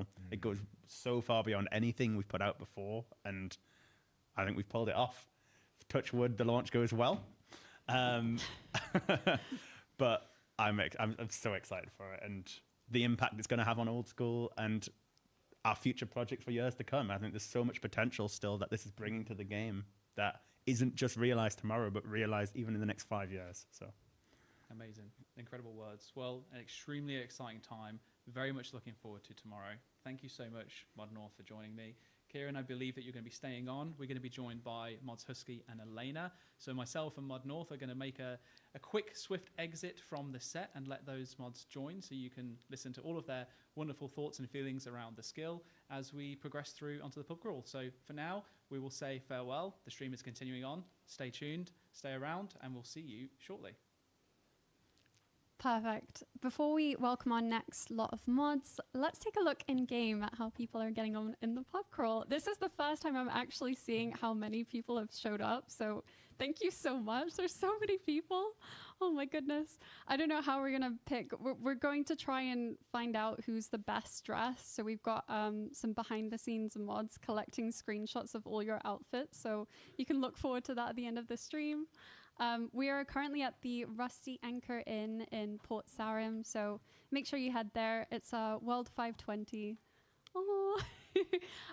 successful. It goes so far beyond anything we've put out before, and I think we've pulled it off. Touch wood, the launch goes well. But I'm so excited for it, and the impact it's going to have on old school and our future projects for years to come. I think there's so much potential still that this is bringing to the game that isn't just realized tomorrow, but realized even in the next 5 years. So amazing, incredible words. Well, an extremely exciting time. Very much looking forward to tomorrow. Thank you so much, Mod North, for joining me. Kieran, I believe that you're going to be staying on. We're going to be joined by Mods Husky and Elena. So myself and Mod North are going to make a quick, swift exit from the set and let those mods join so you can listen to all of their wonderful thoughts and feelings around the skill as we progress through onto the pub crawl. So for now, we will say farewell. The stream is continuing on. Stay tuned, stay around, and we'll see you shortly. Perfect. Before we welcome our next lot of mods, let's take a look in game at how people are getting on in the pub crawl. This is the first time I'm actually seeing how many people have showed up. So thank you so much. There's so many people. Oh my goodness. I don't know how we're going to pick. We're going to try and find out who's the best dressed. So we've got some behind the scenes mods collecting screenshots of all your outfits. So you can look forward to that at the end of the stream. We are currently at the Rusty Anchor Inn in Port Sarim, so make sure you head there. It's World 520. Oh,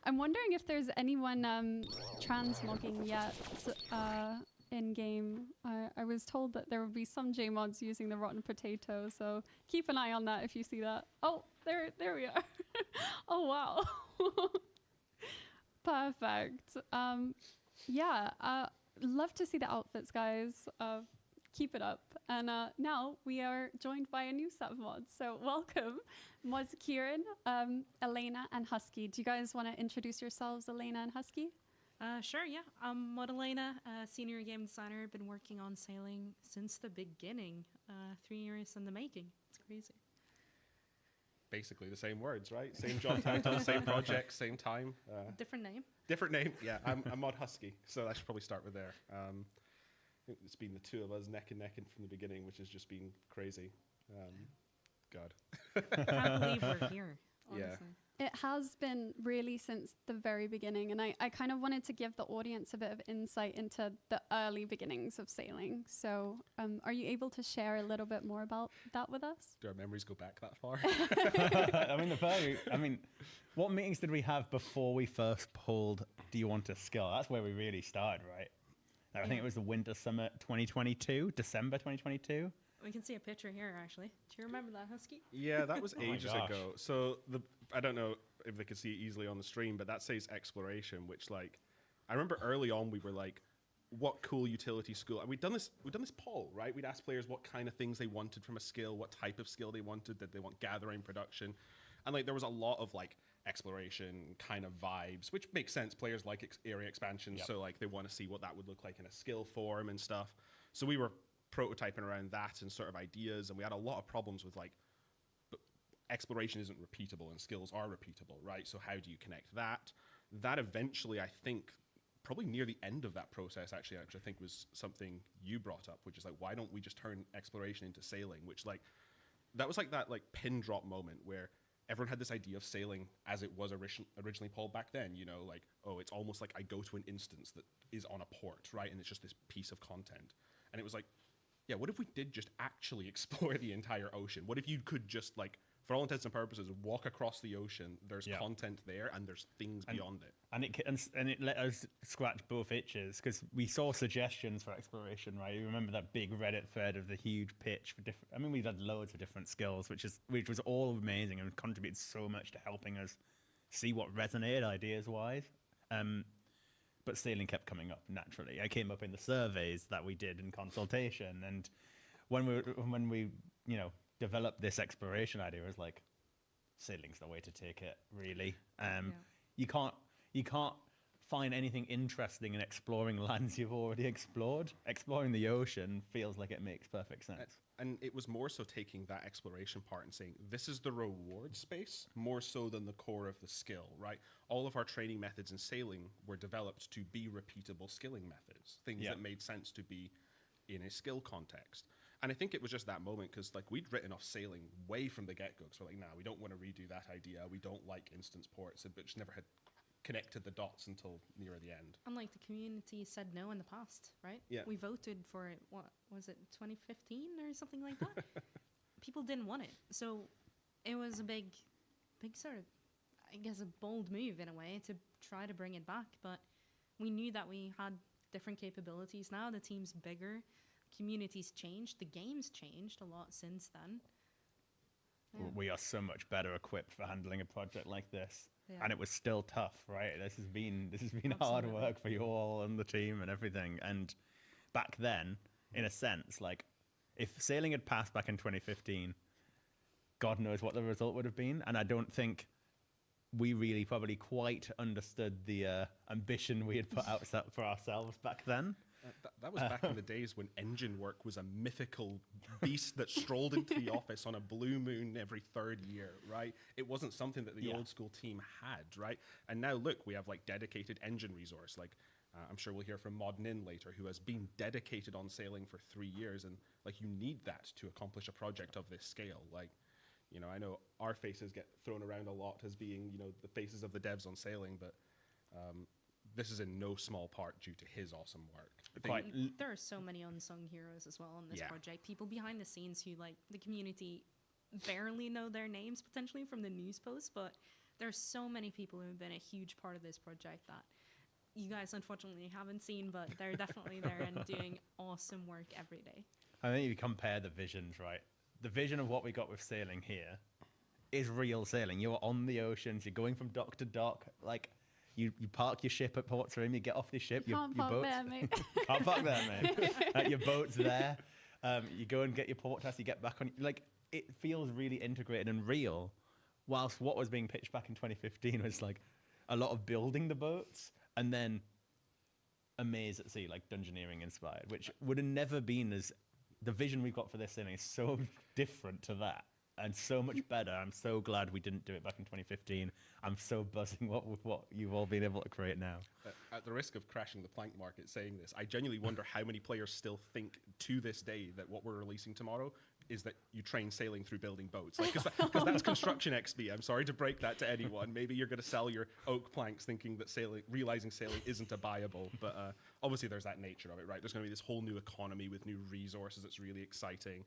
I'm wondering if there's anyone transmogging yet in game. I was told that there would be some JMods using the rotten potato, so keep an eye on that if you see that. Oh, there we are. Oh wow, perfect. Yeah. Love to see the outfits, guys. Keep it up. And now we are joined by a new set of mods. So welcome, mods Kieran, Elena, and Husky. Do you guys want to introduce yourselves, Elena and Husky? Sure, yeah. I'm Mod Elena, senior game designer. Been working on sailing since the beginning. 3 years in the making. It's crazy. Basically the same words, right? Same job title, same project, same time. Different name. Different name, yeah. I'm Mod Husky, so I should probably start with there. I think it's been the two of us neck and neck from the beginning, which has just been crazy. God. I can't believe we're here, honestly. Yeah. It has been really since the very beginning, and I kind of wanted to give the audience a bit of insight into the early beginnings of sailing. So are you able to share a little bit more about that with us? Do our memories go back that far? What meetings did we have before we first pulled Do You Want a Skill? That's where we really started, right? I think it was the Winter Summit 2022, December 2022. We can see a picture here, actually. Do you remember that, Husky? Yeah, that was Oh ages ago. So I don't know if they could see it easily on the stream, but that says exploration, which I remember early on we were like, what cool utility skill? And we'd done this poll, right? We'd ask players what kind of things they wanted from a skill, what type of skill they wanted, that they want gathering, production. And there was a lot of exploration kind of vibes, which makes sense. Players like area expansion, yep. So they want to see what that would look like in a skill form and stuff. So we were prototyping around that and sort of ideas, and we had a lot of problems with but exploration isn't repeatable and skills are repeatable, right? So how do you connect that? That eventually, I think, probably near the end of that process, actually, which I think was something you brought up, which is why don't we just turn exploration into sailing? Which that was that pin drop moment where everyone had this idea of sailing as it was originally pulled back then, oh, it's almost like I go to an instance that is on a port, right? And it's just this piece of content. And it was yeah, what if we did just actually explore the entire ocean? What if you could just, for all intents and purposes, walk across the ocean, there's content there, and there's things beyond it. And it let us scratch both itches, because we saw suggestions for exploration, right? You remember that big Reddit thread of the huge pitch for different... we've had loads of different skills, which was all amazing and contributed so much to helping us see what resonated ideas-wise. But sailing kept coming up naturally. I came up in the surveys that we did in consultation, and when we developed this exploration idea, it was sailing's the way to take it. Really, you can't find anything interesting in exploring lands you've already explored. Exploring the ocean feels like it makes perfect sense. And it was more so taking that exploration part and saying, this is the reward space, more so than the core of the skill, right? All of our training methods in sailing were developed to be repeatable skilling methods, things that made sense to be in a skill context. And I think it was just that moment because like we'd written off sailing way from the get-go. So we're like, nah, we don't want to redo that idea. We don't like instance ports, but just never had connected the dots until near the end. Unlike the community said no in the past, right? Yeah. We voted for it, what was it, 2015 or something like that? People didn't want it. So it was a big sort of, I guess, a bold move in a way to try to bring it back. But we knew that we had different capabilities now. The team's bigger. Communities changed. The game's changed a lot since then. Yeah. We are so much better equipped for handling a project like this. Yeah. And it was still tough, right? This has been hard Absolutely. work for you all and the team and everything. And back then, in a sense, like if sailing had passed back in 2015, God knows what the result would have been. And I don't think we really probably quite understood the ambition we had put out for ourselves back then. That was back in the days when engine work was a mythical beast that strolled into the office on a blue moon every third year, right? It wasn't something that the old school team had, right? And now look, we have like dedicated engine resource. Like I'm sure we'll hear from Modnin later, who has been dedicated on sailing for 3 years, and like you need that to accomplish a project of this scale. Like, you know, I know our faces get thrown around a lot as being, you know, the faces of the devs on sailing, but this is in no small part due to his awesome work. There are so many unsung heroes as well on this project. People behind the scenes who, like, the community barely know their names potentially from the news posts, but there are so many people who have been a huge part of this project that you guys unfortunately haven't seen, but they're definitely there and doing awesome work every day. I think if you compare the visions, right? The vision of what we got with sailing here is real sailing. You're on the oceans, you're going from dock to dock, like you park your ship at Port Sarim, you get off the ship, You your can't park boat's there, mate. can't park there, mate. Your boat's there. You go and get your port test, you get back on. Like it feels really integrated and real. Whilst what was being pitched back in 2015 was like a lot of building the boats and then a maze at sea, like Dungeoneering inspired, which would have never been as the vision we've got for this thing is so different to that. And so much better. I'm so glad we didn't do it back in 2015. I'm so buzzing with what you've all been able to create now. At the risk of crashing the plank market saying this, I genuinely wonder how many players still think to this day that what we're releasing tomorrow is that you train sailing through building boats. Because that's construction XP. I'm sorry to break that to anyone. Maybe you're going to sell your oak planks thinking that realizing sailing isn't a buyable. But obviously there's that nature of it, right? There's going to be this whole new economy with new resources that's really exciting.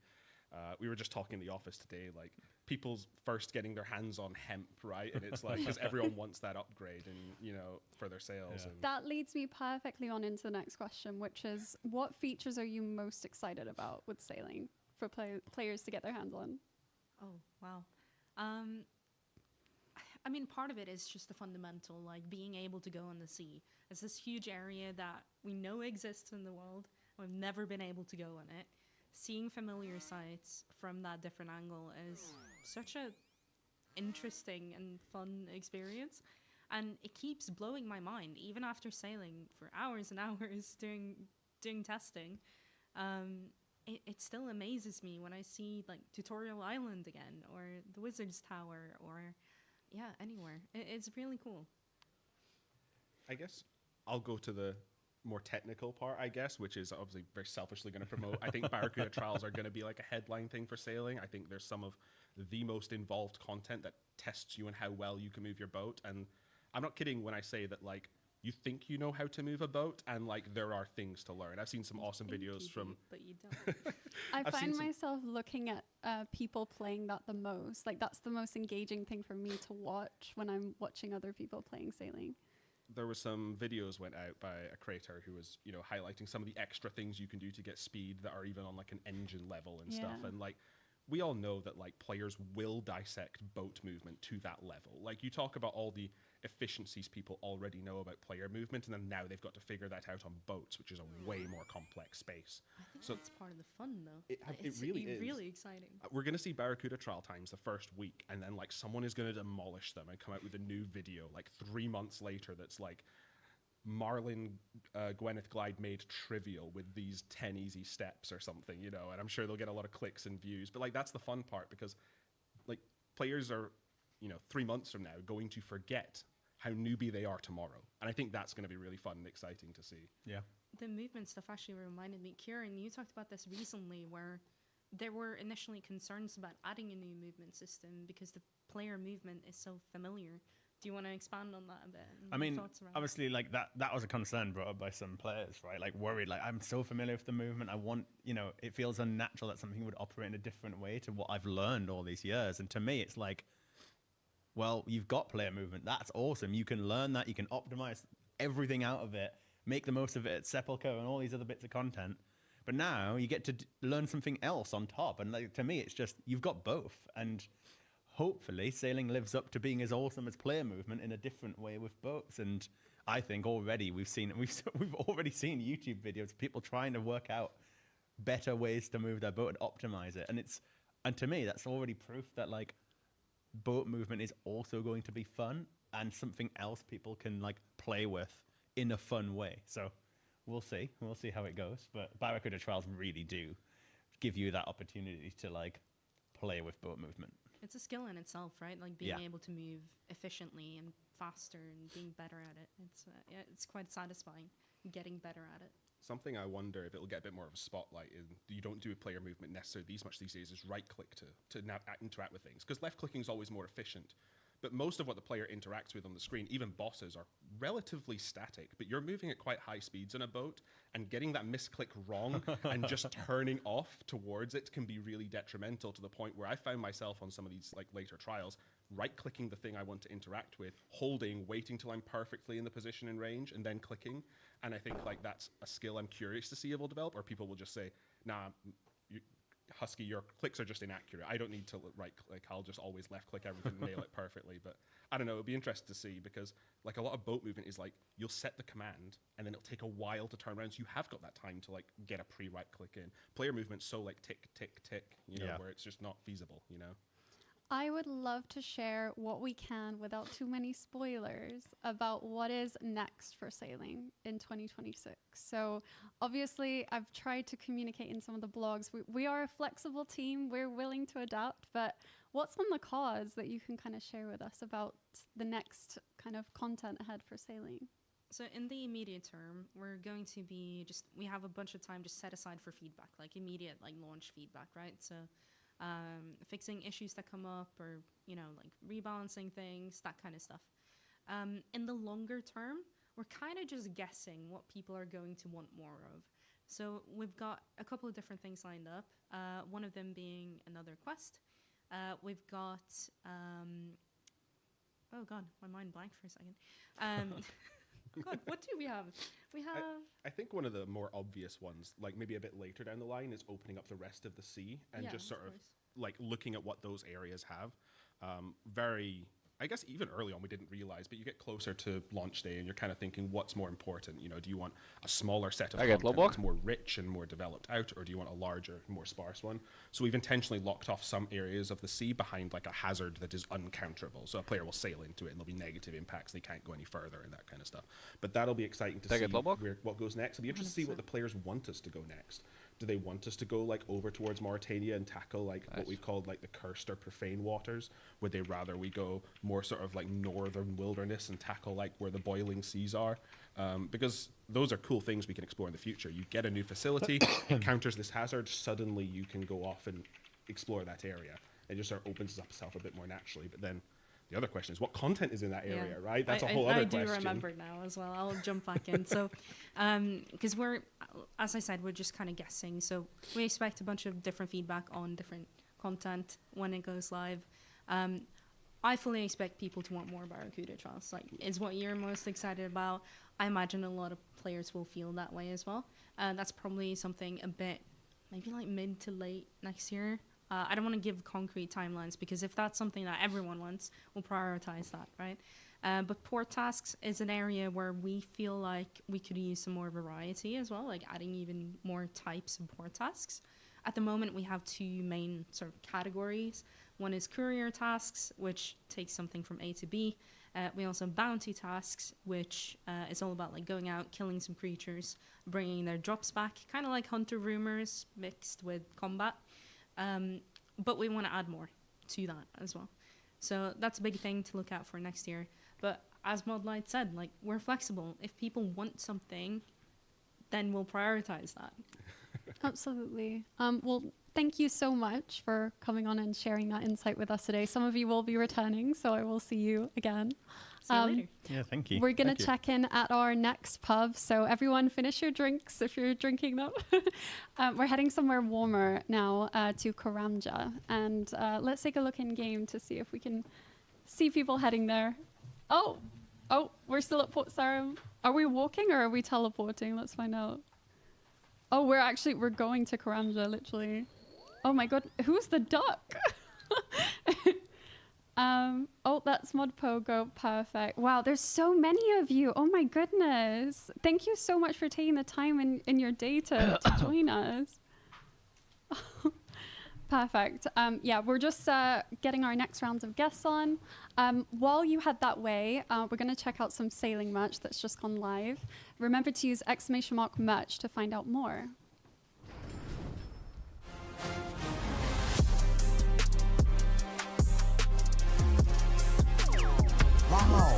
We were just talking in the office today, like people's first getting their hands on hemp, right? And it's like, because everyone wants that upgrade and, you know, for their sales. Yeah. And That leads me perfectly on into the next question, which is what features are you most excited about with sailing for players to get their hands on? Oh, wow. I mean, part of it is just the fundamental, like being able to go on the sea. It's this huge area that we know exists in the world. We've never been able to go on it. Seeing familiar sights from that different angle is such a interesting and fun experience. And it keeps blowing my mind, even after sailing for hours and hours doing testing. It still amazes me when I see like Tutorial Island again, or the Wizard's Tower, or anywhere. It's really cool. I guess I'll go to the more technical part, I guess, which is obviously very selfishly going to promote. I think Barracuda Trials are going to be like a headline thing for sailing. I think there's some of the most involved content that tests you and how well you can move your boat. And I'm not kidding when I say that, like, you think you know how to move a boat, and like there are things to learn. I've seen some awesome videos from. But you don't. I I've seen find some- myself looking at people playing that the most. Like that's the most engaging thing for me to watch when I'm watching other people playing sailing. There were some videos went out by a creator who was, you know, highlighting some of the extra things you can do to get speed that are even on like an engine level and stuff. Yeah. And like, we all know that like players will dissect boat movement to that level. Like you talk about all the efficiencies people already know about player movement, and then now they've got to figure that out on boats, which is a way more complex space. I think So- that's part of the fun, though. It It's really is. really exciting. We're going to see Barracuda trial times the first week, and then like someone is going to demolish them and come out with a new video like 3 months later that's like Marlin Gwyneth Glide made trivial with these 10 easy steps or something, you know, and I'm sure they'll get a lot of clicks and views. But like that's the fun part, because like players are, you know, 3 months from now going to forget how newbie they are tomorrow. And I think that's going to be really fun and exciting to see. Yeah. The movement stuff actually reminded me, Kieran, you talked about this recently where there were initially concerns about adding a new movement system because the player movement is so familiar. Do you want to expand on that a bit? I Your mean, thoughts around obviously, like that was a concern brought up by some players, right? Like worried, like I'm so familiar with the movement. I want, it feels unnatural that something would operate in a different way to what I've learned all these years. And to me, it's like, well, you've got player movement. That's awesome. You can learn that. You can optimize everything out of it, make the most of it at Sepulchre and all these other bits of content. But now you get to learn something else on top. And like, to me, it's just, you've got both. And hopefully sailing lives up to being as awesome as player movement in a different way with boats. And I think already we've already seen YouTube videos of people trying to work out better ways to move their boat and optimize it. And to me, that's already proof that like boat movement is also going to be fun and something else people can like play with in a fun way. So we'll see how it goes. But Barracuda Trials really do give you that opportunity to like play with boat movement. It's a skill in itself, right? Like being Yeah. able to move efficiently and faster and being better at it. It's quite satisfying getting better at it. Something I wonder if it'll get a bit more of a spotlight in, you don't do player movement necessarily much these days, is right click to interact with things. Because left clicking is always more efficient. But most of what the player interacts with on the screen, even bosses, are relatively static. But you're moving at quite high speeds in a boat, and getting that misclick wrong and just turning off towards it can be really detrimental, to the point where I found myself on some of these like later trials, right-clicking the thing I want to interact with, holding, waiting till I'm perfectly in the position and range, and then clicking. And I think like that's a skill I'm curious to see if it'll develop, or people will just say, nah, Husky, your clicks are just inaccurate. I don't need to right click. I'll just always left click everything and nail it perfectly. But I don't know. It'll be interesting to see, because like a lot of boat movement is like you'll set the command and then it'll take a while to turn around. So you have got that time to like get a right click in. Player movement's so like tick, tick, tick, where it's just not feasible, I would love to share what we can without too many spoilers about what is next for sailing in 2026. So obviously I've tried to communicate in some of the blogs. We are a flexible team. We're willing to adapt, but what's on the cards that you can kind of share with us about the next kind of content ahead for sailing? So in the immediate term, we're going to be we have a bunch of time just set aside for feedback, like immediate like launch feedback, right? So fixing issues that come up, or like rebalancing things, that kind of stuff. In the longer term, we're kind of just guessing what people are going to want more of. So we've got a couple of different things lined up, one of them being another quest. We've got oh god, my mind blanked for a second. God, what do we have? We have... I think one of the more obvious ones, like maybe a bit later down the line, is opening up the rest of the sea and just sort of like looking at what those areas have. I guess even early on we didn't realize, but you get closer to launch day and you're kind of thinking, what's more important? Do you want a smaller set of content that's more rich and more developed out, or do you want a larger, more sparse one? So we've intentionally locked off some areas of the sea behind like a hazard that is uncounterable. So a player will sail into it and there'll be negative impacts. They can't go any further and that kind of stuff. But that'll be exciting to see what goes next. It'll be interesting to see what the players want us to go next. Do they want us to go like over towards Mauritania and tackle like what we've called like the cursed or profane waters? Would they rather we go more sort of like northern wilderness and tackle like where the boiling seas are? Because those are cool things we can explore in the future. You get a new facility, encounters this hazard, suddenly you can go off and explore that area. It just sort of opens itself a bit more naturally. But then the other question is, what content is in that area, right? That's a whole other question. I do remember now as well. I'll jump back in. So, because as I said, we're just kind of guessing. So we expect a bunch of different feedback on different content when it goes live. I fully expect people to want more Barracuda Trials. Like, it's what you're most excited about. I imagine a lot of players will feel that way as well. That's probably something a bit, maybe like mid to late next year. I don't want to give concrete timelines, because if that's something that everyone wants, we'll prioritize that, right? But port tasks is an area where we feel like we could use some more variety as well, like adding even more types of port tasks. At the moment, we have two main sort of categories. One is courier tasks, which takes something from A to B. We also have bounty tasks, which is all about like going out, killing some creatures, bringing their drops back, kind of like hunter rumors mixed with combat. But we want to add more to that as well. So that's a big thing to look out for next year. But as Modlight said, like, we're flexible. If people want something, then we'll prioritize that. Absolutely. Well, thank you so much for coming on and sharing that insight with us today. Some of you will be returning, so I will see you again. See you later. Yeah, thank you. We're going Thank to you. check in at our next pub. So everyone finish your drinks if you're drinking them. We're heading somewhere warmer now to Karamja. And let's take a look in game to see if we can see people heading there. Oh, we're still at Port Sarim. Are we walking or are we teleporting? Let's find out. Oh, we're going to Karamja, literally. Oh my god, who's the duck? Oh, that's Mod Pogo. Perfect. Wow, there's so many of you. Oh my goodness. Thank you so much for taking the time in your day to join us. Perfect. Yeah, we're just getting our next rounds of guests on. While you head that way, we're going to check out some sailing merch that's just gone live. Remember to use !merch to find out more. Wow.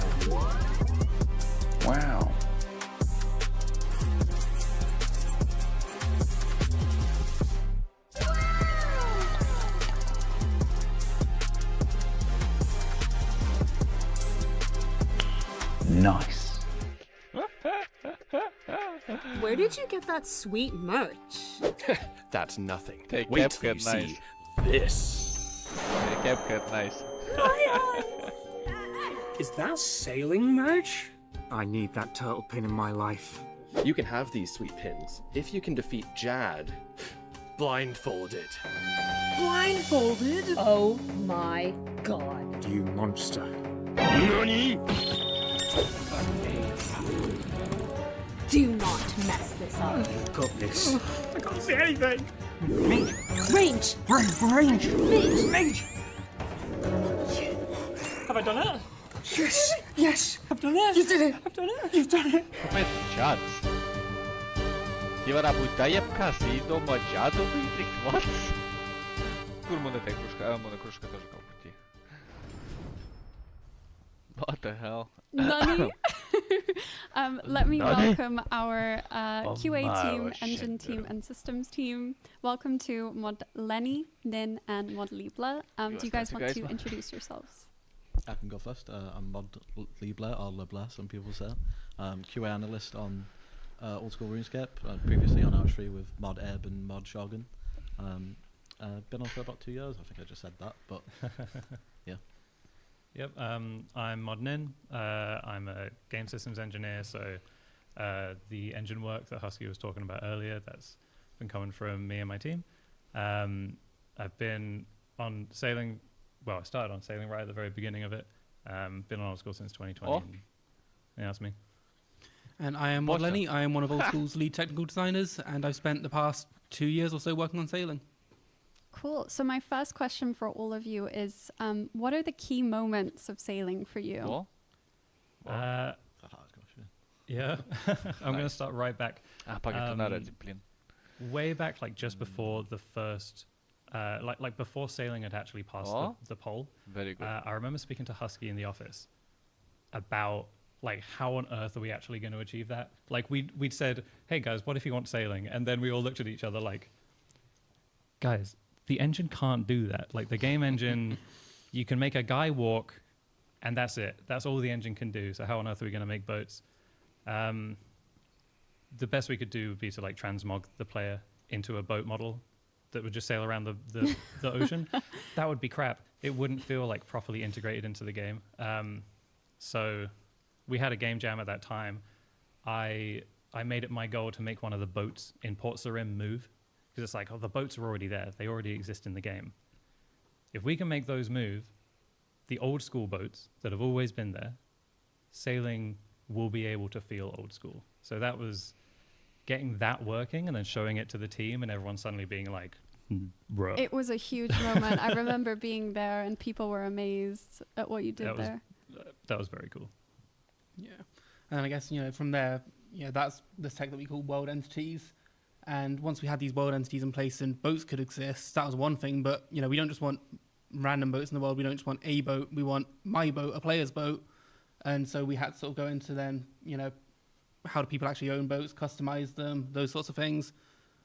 Nice. Where did you get that sweet merch? That's nothing. Take Wait till you CapCut, nice. see this. CapCut, nice. Is that sailing merch? I need that turtle pin in my life. You can have these sweet pins if you can defeat Jad blindfolded. Blindfolded? Oh my god. You monster. Do not mess this up. You've got this. I can't see anything. Range! Range! Range! Range! Range! Have I done it? Yes! Yes! I've done it. You did it! I've done it. You've done it! Met Jad. Ти работаем касино мачадо видик what? Kurmune te kruška, mone kruška тоже kao ti. What the hell? Nani. Let me Nani? welcome our QA team, Oh, engine shit, team, and systems team. Welcome to Mod Lenny, Nin, and Mod Libla. Do you guys want to introduce yourselves? I can go first. I'm Mod Libla, or Libla, some people say. QA analyst on Old School RuneScape, previously on Outstream with Mod Ebb and Mod Shogun. Been on for about 2 years. I think I just said that, but yeah. Yep. I'm Mod Nin. I'm a game systems engineer, so the engine work that Husky was talking about earlier, that's been coming from me and my team. I've been on sailing. Well, I started on sailing right at the very beginning of it. Been on Old School since 2020. Oh. Yeah, that's me. And I am Mod Lenny. I am one of Old School's lead technical designers, and I've spent the past 2 years or so working on sailing. Cool. So my first question for all of you is, what are the key moments of sailing for you? What? That's a hard question. Yeah. I'm going to start right back. Way back, like just before the first, like before sailing had actually passed the poll. Very good. I remember speaking to Husky in the office about like how on earth are we actually going to achieve that? Like we'd said, hey guys, what if you want sailing? And then we all looked at each other like, guys, the engine can't do that. Like the game engine, you can make a guy walk, and that's it. That's all the engine can do. So how on earth are we going to make boats? The best we could do would be to like transmog the player into a boat model that would just sail around the ocean. That would be crap. It wouldn't feel like properly integrated into the game. So we had a game jam at that time. I made it my goal to make one of the boats in Port Sarim move, because it's like, oh, the boats are already there. They already exist in the game. If we can make those move, the old school boats that have always been there, sailing will be able to feel old school. So that was getting that working and then showing it to the team and everyone suddenly being like, bro. It was a huge moment. I remember being there and people were amazed at what you did there. That was very cool. Yeah. And I guess, from there, that's the tech that we call world entities. And once we had these world entities in place and boats could exist, that was one thing. But, we don't just want random boats in the world. We don't just want a boat. We want my boat, a player's boat. And so we had to sort of go into then, how do people actually own boats, customize them, those sorts of things.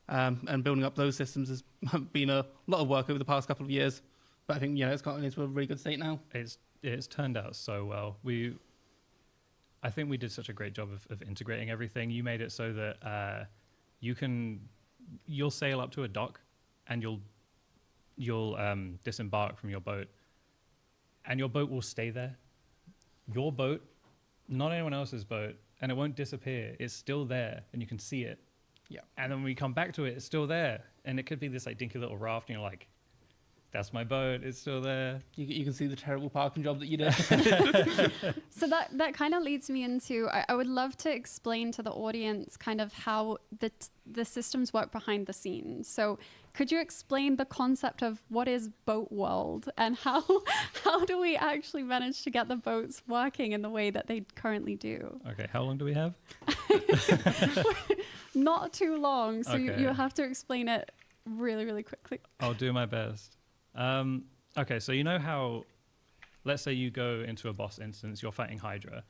and building up those systems has been a lot of work over the past couple of years. But I think it's gotten into a really good state now. It's turned out so well. I think we did such a great job of integrating everything. You made it so that you'll sail up to a dock and you'll disembark from your boat, and your boat will stay there. Your boat, not anyone else's boat, and it won't disappear. It's still there, and you can see it. Yeah. And then when we come back to it, it's still there, and it could be this like dinky little raft, and you're like, "That's my boat. It's still there." You can see the terrible parking job that you did. So that kind of leads me into, I would love to explain to the audience kind of how the systems work behind the scenes. So could you explain the concept of what is boat world and how do we actually manage to get the boats working in the way that they currently do? Okay, how long do we have? Not too long, so Okay. you have to explain it really, really quickly. I'll do my best. Okay, so you know how, let's say you go into a boss instance, you're fighting Hydra.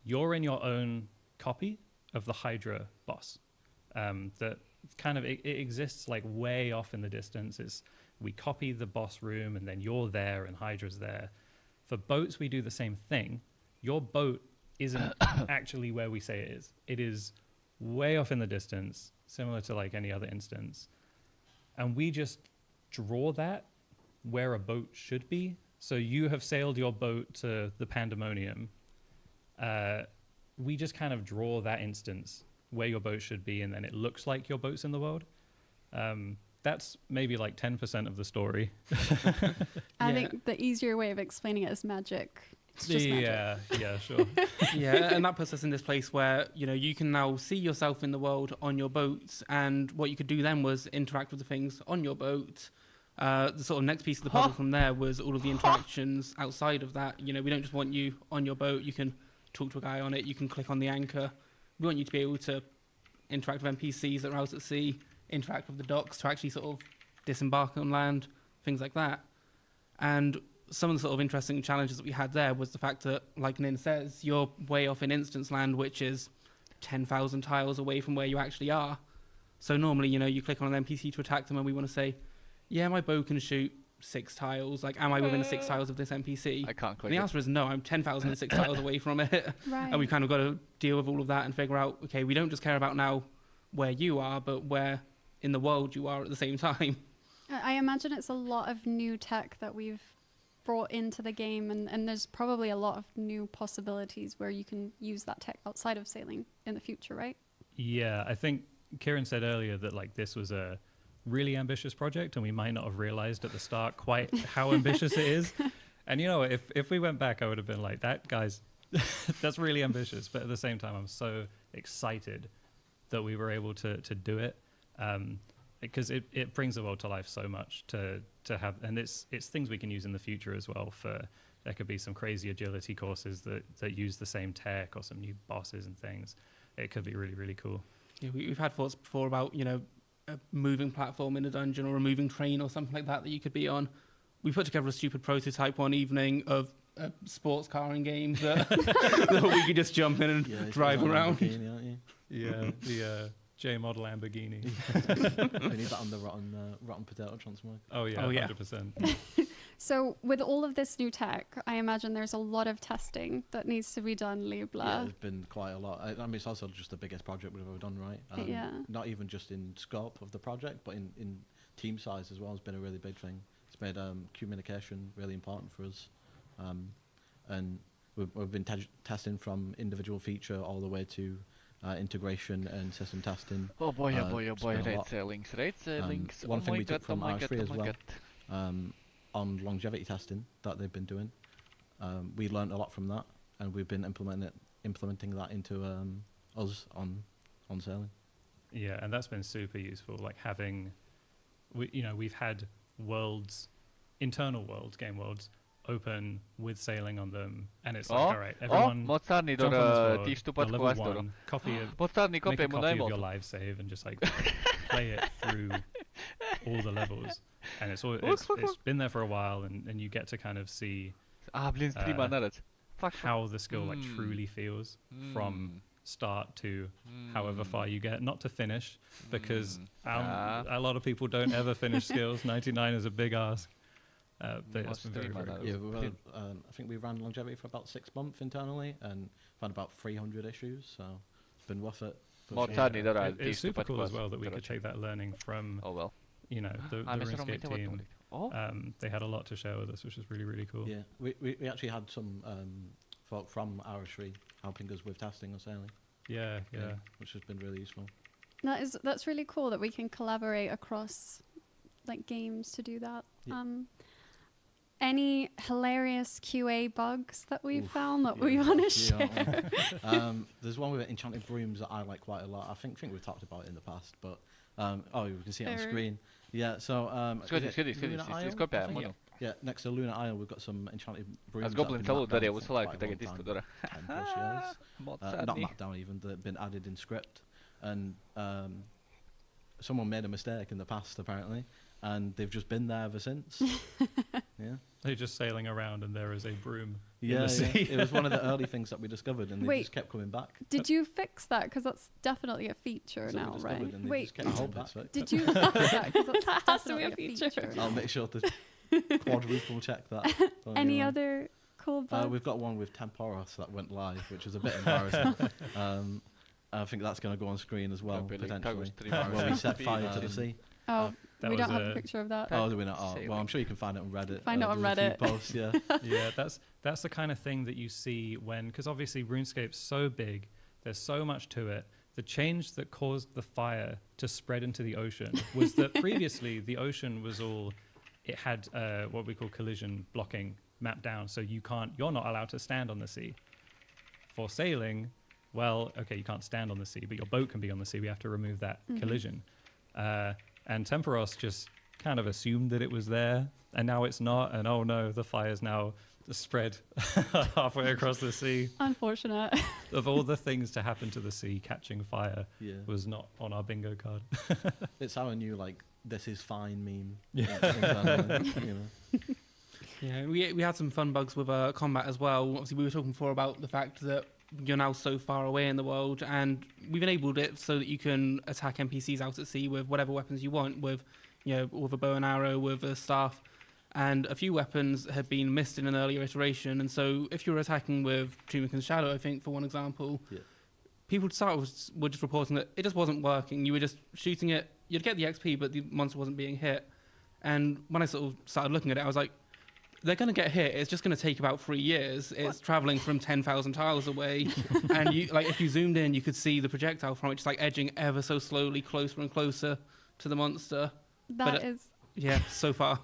You're in your own copy of the Hydra boss. That kind of, it exists like way off in the distance. We copy the boss room and then you're there and Hydra's there. For boats, we do the same thing. Your boat isn't actually where we say it is. It is way off in the distance, similar to like any other instance. And we just draw that where a boat should be. So you have sailed your boat to the Pandemonium. We just kind of draw that instance where your boat should be, and then it looks like your boat's in the world. That's maybe like 10% of the story. I think the easier way of explaining it is magic. It's just magic. Yeah, sure. Yeah, and that puts us in this place where you can now see yourself in the world on your boat, and what you could do then was interact with the things on your boat. The sort of next piece of the puzzle from there was all of the interactions outside of that. We don't just want you on your boat. You can talk to a guy on it. You can click on the anchor. We want you to be able to interact with NPCs that are out at sea, interact with the docks to actually sort of disembark on land, things like that. And some of the sort of interesting challenges that we had there was the fact that, like Nin says, you're way off in instance land, which is 10,000 tiles away from where you actually are. So normally, you click on an NPC to attack them, and we want to say, yeah, my bow can shoot 6 tiles. Like, am I within 6 tiles of this NPC? I can't click And the answer is no, I'm 10,006 tiles away from it. Right. And we've kind of got to deal with all of that and figure out, okay, we don't just care about now where you are, but where in the world you are at the same time. I imagine it's a lot of new tech that we've brought into the game, and there's probably a lot of new possibilities where you can use that tech outside of sailing in the future, right? Yeah, I think Kieran said earlier that like this was a really ambitious project, and we might not have realized at the start quite how ambitious it is. And if we went back, I would have been like, that guy's that's really ambitious. But at the same time, I'm so excited that we were able to do it, because it brings the world to life so much to have, and it's things we can use in the future as well. There could be some crazy agility courses that use the same tech, or some new bosses and things. It could be really, really cool. Yeah, we've had thoughts before about a moving platform in a dungeon or a moving train or something like that you could be on. We put together a stupid prototype one evening of a sports car in game that we could just jump in and drive around. Yeah, the J model Lamborghini. We need that on the rotten potato transformer. Oh yeah, 100%. So with all of this new tech, I imagine there's a lot of testing that needs to be done, Libla. Yeah, there's been quite a lot. I mean, it's also just the biggest project we've ever done, right? Yeah. Not even just in scope of the project, but in team size as well has been a really big thing. It's made communication really important for us. And we've been testing from individual feature all the way to integration and system testing. Oh boy, raid lot. sailings. One thing we took oh from my R3 as god, well, on longevity testing that they've been doing. We learned a lot from that, and we've been implementing that into us on sailing. Yeah, and that's been super useful. Like we've had internal worlds, game worlds, open with sailing on them, and it's like, all right, everyone Mozartni jump on this world, tiistuvat level kovasti 1, copy of, Mozartni make a kopii mun copy of your emolta. live save and just like play it through all the levels. And it's been there for a while, and you get to kind of see Blin streama näed. how the skill like truly feels from start to however far you get, not to finish, because a lot of people don't ever finish skills. 99 is a big ask. But it's been very, very cool. Yeah, I think we ran longevity for about 6 months internally and found about 300 issues, so it's been worth it. It's super cool as well that we could take that learning from you know, the RuneScape team. They had a lot to share with us, which is really, really cool. Yeah, we actually had some folk from RS3 helping us with testing or sailing. Yeah, which has been really useful. That's really cool that we can collaborate across like games to do that. Yeah. Any hilarious QA bugs that we found that we want to share? There's one with enchanted brooms that I like quite a lot. I think we've talked about it in the past, but you can see it on screen. Yeah, so yeah, next to Lunar Isle we've got some enchanted brooms. Not mapped down even. They've been added in script, and someone made a mistake in the past apparently, and they've just been there ever since. Yeah. They're just sailing around and there is a broom in the sea. It was one of the early things that we discovered, and they just kept coming back. Did you fix that? Because that's definitely a feature now, right? Wait, I hope it's fixed. Did you fix that? Because that has to be a feature. I'll make sure to quadruple check that. Any other cool bugs? We've got one with Temporos that went live, which was a bit embarrassing. I think that's going to go on screen as well, potentially. Where we set fire to the sea. Oh, we don't have a picture of that. Oh, do we not? Oh, well, I'm sure you can find it on Reddit. Find it on Reddit. Posts, yeah. Yeah, that's the kind of thing that you see because obviously RuneScape's so big, there's so much to it. The change that caused the fire to spread into the ocean was that previously the ocean was it had what we call collision blocking mapped down, so you're not allowed to stand on the sea. For sailing, well, okay, you can't stand on the sea, but your boat can be on the sea. We have to remove that collision. And Temporos just kind of assumed that it was there, and now it's not, and oh no, the fire's now spread halfway across the sea. Unfortunate. Of all the things to happen to the sea, catching fire was not on our bingo card. It's our new, like, this is fine meme. Yeah, we had some fun bugs with combat as well. Obviously, we were talking before about the fact that you're now so far away in the world, and we've enabled it so that you can attack NPCs out at sea with whatever weapons you want, with with a bow and arrow, with a staff. And a few weapons had been missed in an earlier iteration, and so if you were attacking with Tumikin's Shadow, I think, for one example, people were just reporting that it just wasn't working. You were just shooting it, you'd get the XP, but the monster wasn't being hit. And when I sort of started looking at it, I was like, they're going to get hit. It's just going to take about 3 years. It's traveling from 10,000 tiles away. And if you zoomed in, you could see the projectile from it just edging ever so slowly closer and closer to the monster. That is... Yeah, so far.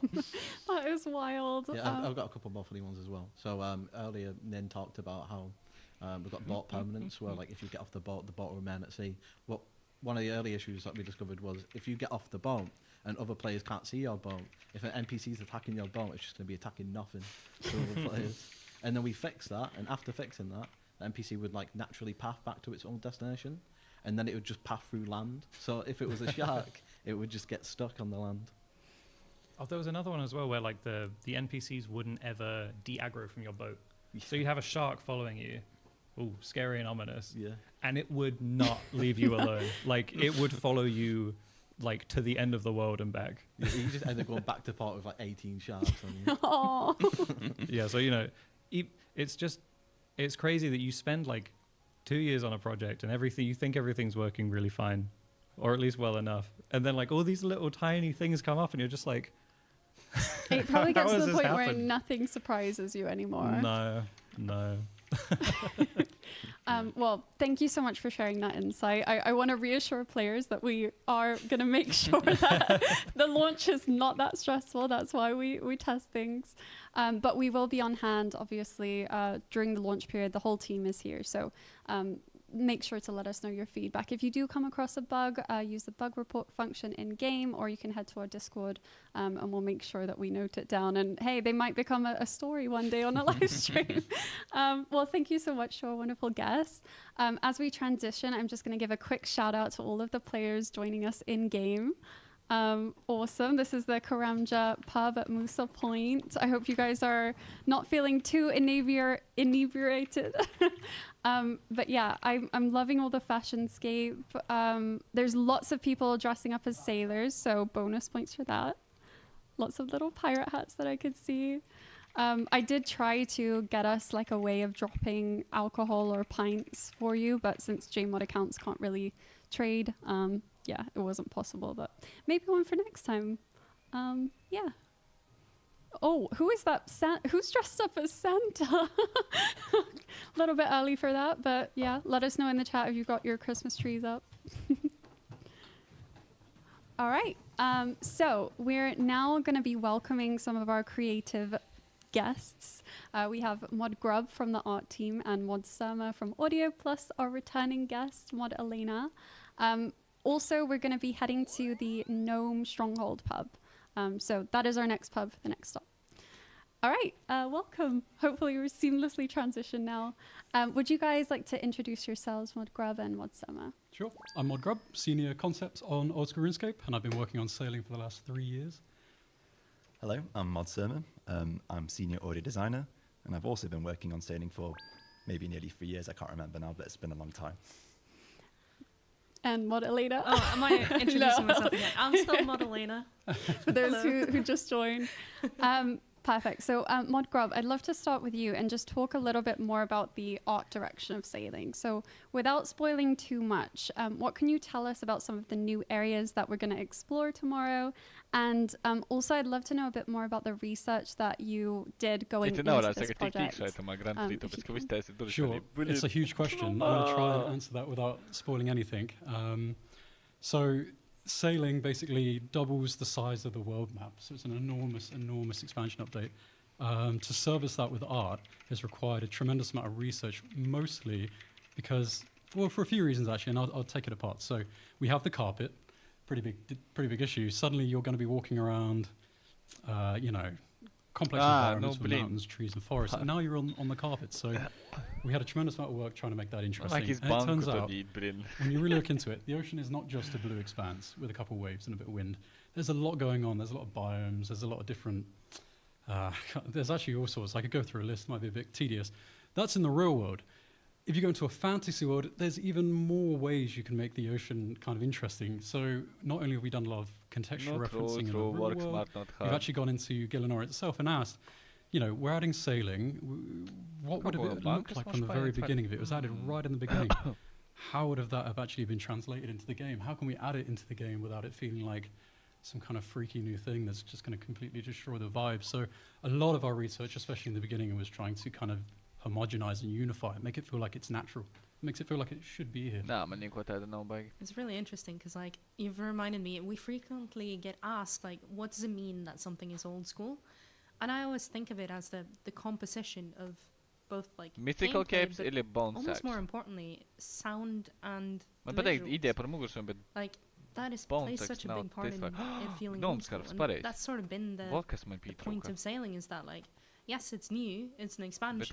That is wild. Yeah, I've got a couple more funny ones as well. So earlier, Nin talked about how we've got boat permanence, where if you get off the boat will remain at sea. Well, one of the early issues that we discovered was if you get off the boat and other players can't see your boat, if an NPC is attacking your boat, it's just going to be attacking nothing to other players. And then we fixed that, and after fixing that, the NPC would naturally path back to its own destination, and then it would just path through land. So if it was a shark, it would just get stuck on the land. Oh, there was another one as well where the NPCs wouldn't ever de-aggro from your boat. So you'd have a shark following you. Ooh, scary and ominous. Yeah. And it would not leave you alone. It would follow you to the end of the world and back. Yeah, you just end up going back to port with 18 sharks on you. Oh. Yeah, so it's crazy that you spend 2 years on a project and you think everything's working really fine, or at least well enough, and then all these little tiny things come up and you're just like, it probably gets to the point where nothing surprises you anymore. No. Well, thank you so much for sharing that insight. I want to reassure players that we are going to make sure that the launch is not that stressful. That's why we test things. But we will be on hand, obviously, during the launch period. The whole team is here. So make sure to let us know your feedback. If you do come across a bug, use the bug report function in game, or you can head to our Discord and we'll make sure that we note it down. And hey, they might become a story one day on a live stream. Well, thank you so much to our wonderful guests. As we transition, I'm just going to give a quick shout out to all of the players joining us in game. Awesome. This is the Karamja pub at Musa Point. I hope you guys are not feeling too inebriated. But yeah, I'm loving all the fashionscape. There's lots of people dressing up as sailors, so bonus points for that. Lots of little pirate hats that I could see. I did try to get us like a way of dropping alcohol or pints for you, but since JMod accounts can't really trade, yeah, it wasn't possible, but maybe one for next time. Yeah. Oh, who is that? Who's dressed up as Santa? A little bit early for that, but yeah, let us know in the chat if you've got your Christmas trees up. All right. So we're now going to be welcoming some of our creative guests. We have Mod Grub from the art team and Mod Surma from audio, plus our returning guest, Mod Elena. Also, we're going to be heading to the Gnome Stronghold pub. So that is our next pub for the next stop. All right, welcome. Hopefully we're seamlessly transitioned now. Would you guys like to introduce yourselves, Mod Grub and Mod Surma? Sure. I'm Mod Grub, Senior Concept on Old School RuneScape, and I've been working on sailing for the last 3 years. Hello, I'm Mod Surma. I'm Senior Audio Designer, and I've also been working on sailing for maybe nearly 3 years. I can't remember now, but it's been a long time. And Mod Elena. Oh, am I introducing myself again? I'm still Mod Elena. For those who just joined. Perfect. So, Mod Grub, I'd love to start with you and just talk a little bit more about the art direction of sailing. So, without spoiling too much, what can you tell us about some of the new areas that we're going to explore tomorrow? And also, I'd love to know a bit more about the research that you did going into this project. Sure. It's a huge question. I'm going to try and answer that without spoiling anything. So, sailing basically doubles the size of the world map, so it's an enormous expansion update. To service that with art has required a tremendous amount of research, mostly because, well, for a few reasons actually, and I'll take it apart. So we have the carpet, pretty big issue. Suddenly you're going to be walking around, complex environments with mountains, trees, and forests. And now you're on the carpet. So we had a tremendous amount of work trying to make that interesting. And it turns out, when you really look into it, the ocean is not just a blue expanse with a couple of waves and a bit of wind. There's a lot going on. There's a lot of biomes. There's a lot of different... there's actually all sorts. I could go through a list. It might be a bit tedious. That's in the real world. If you go into a fantasy world, there's even more ways you can make the ocean kind of interesting. So not only have we done a lot of contextual referencing in the real world, we've actually gone into Gielinor itself and asked, we're adding sailing. What would it look like from the very beginning of it? It was added right in the beginning. How would that have actually been translated into the game? How can we add it into the game without it feeling like some kind of freaky new thing that's just going to completely destroy the vibe? So a lot of our research, especially in the beginning, was trying to kind of homogenize and unify it, make it feel like it's natural. It makes it feel like it should be here. It's really interesting because, you've reminded me, we frequently get asked, what does it mean that something is old school? And I always think of it as the composition of both, mythical gameplay, capes but или bone almost sacks. more importantly, sound and visuals. That plays such a big part in it feeling old school. And that's sort of been the point of sailing, is that, yes, it's new, it's an expansion,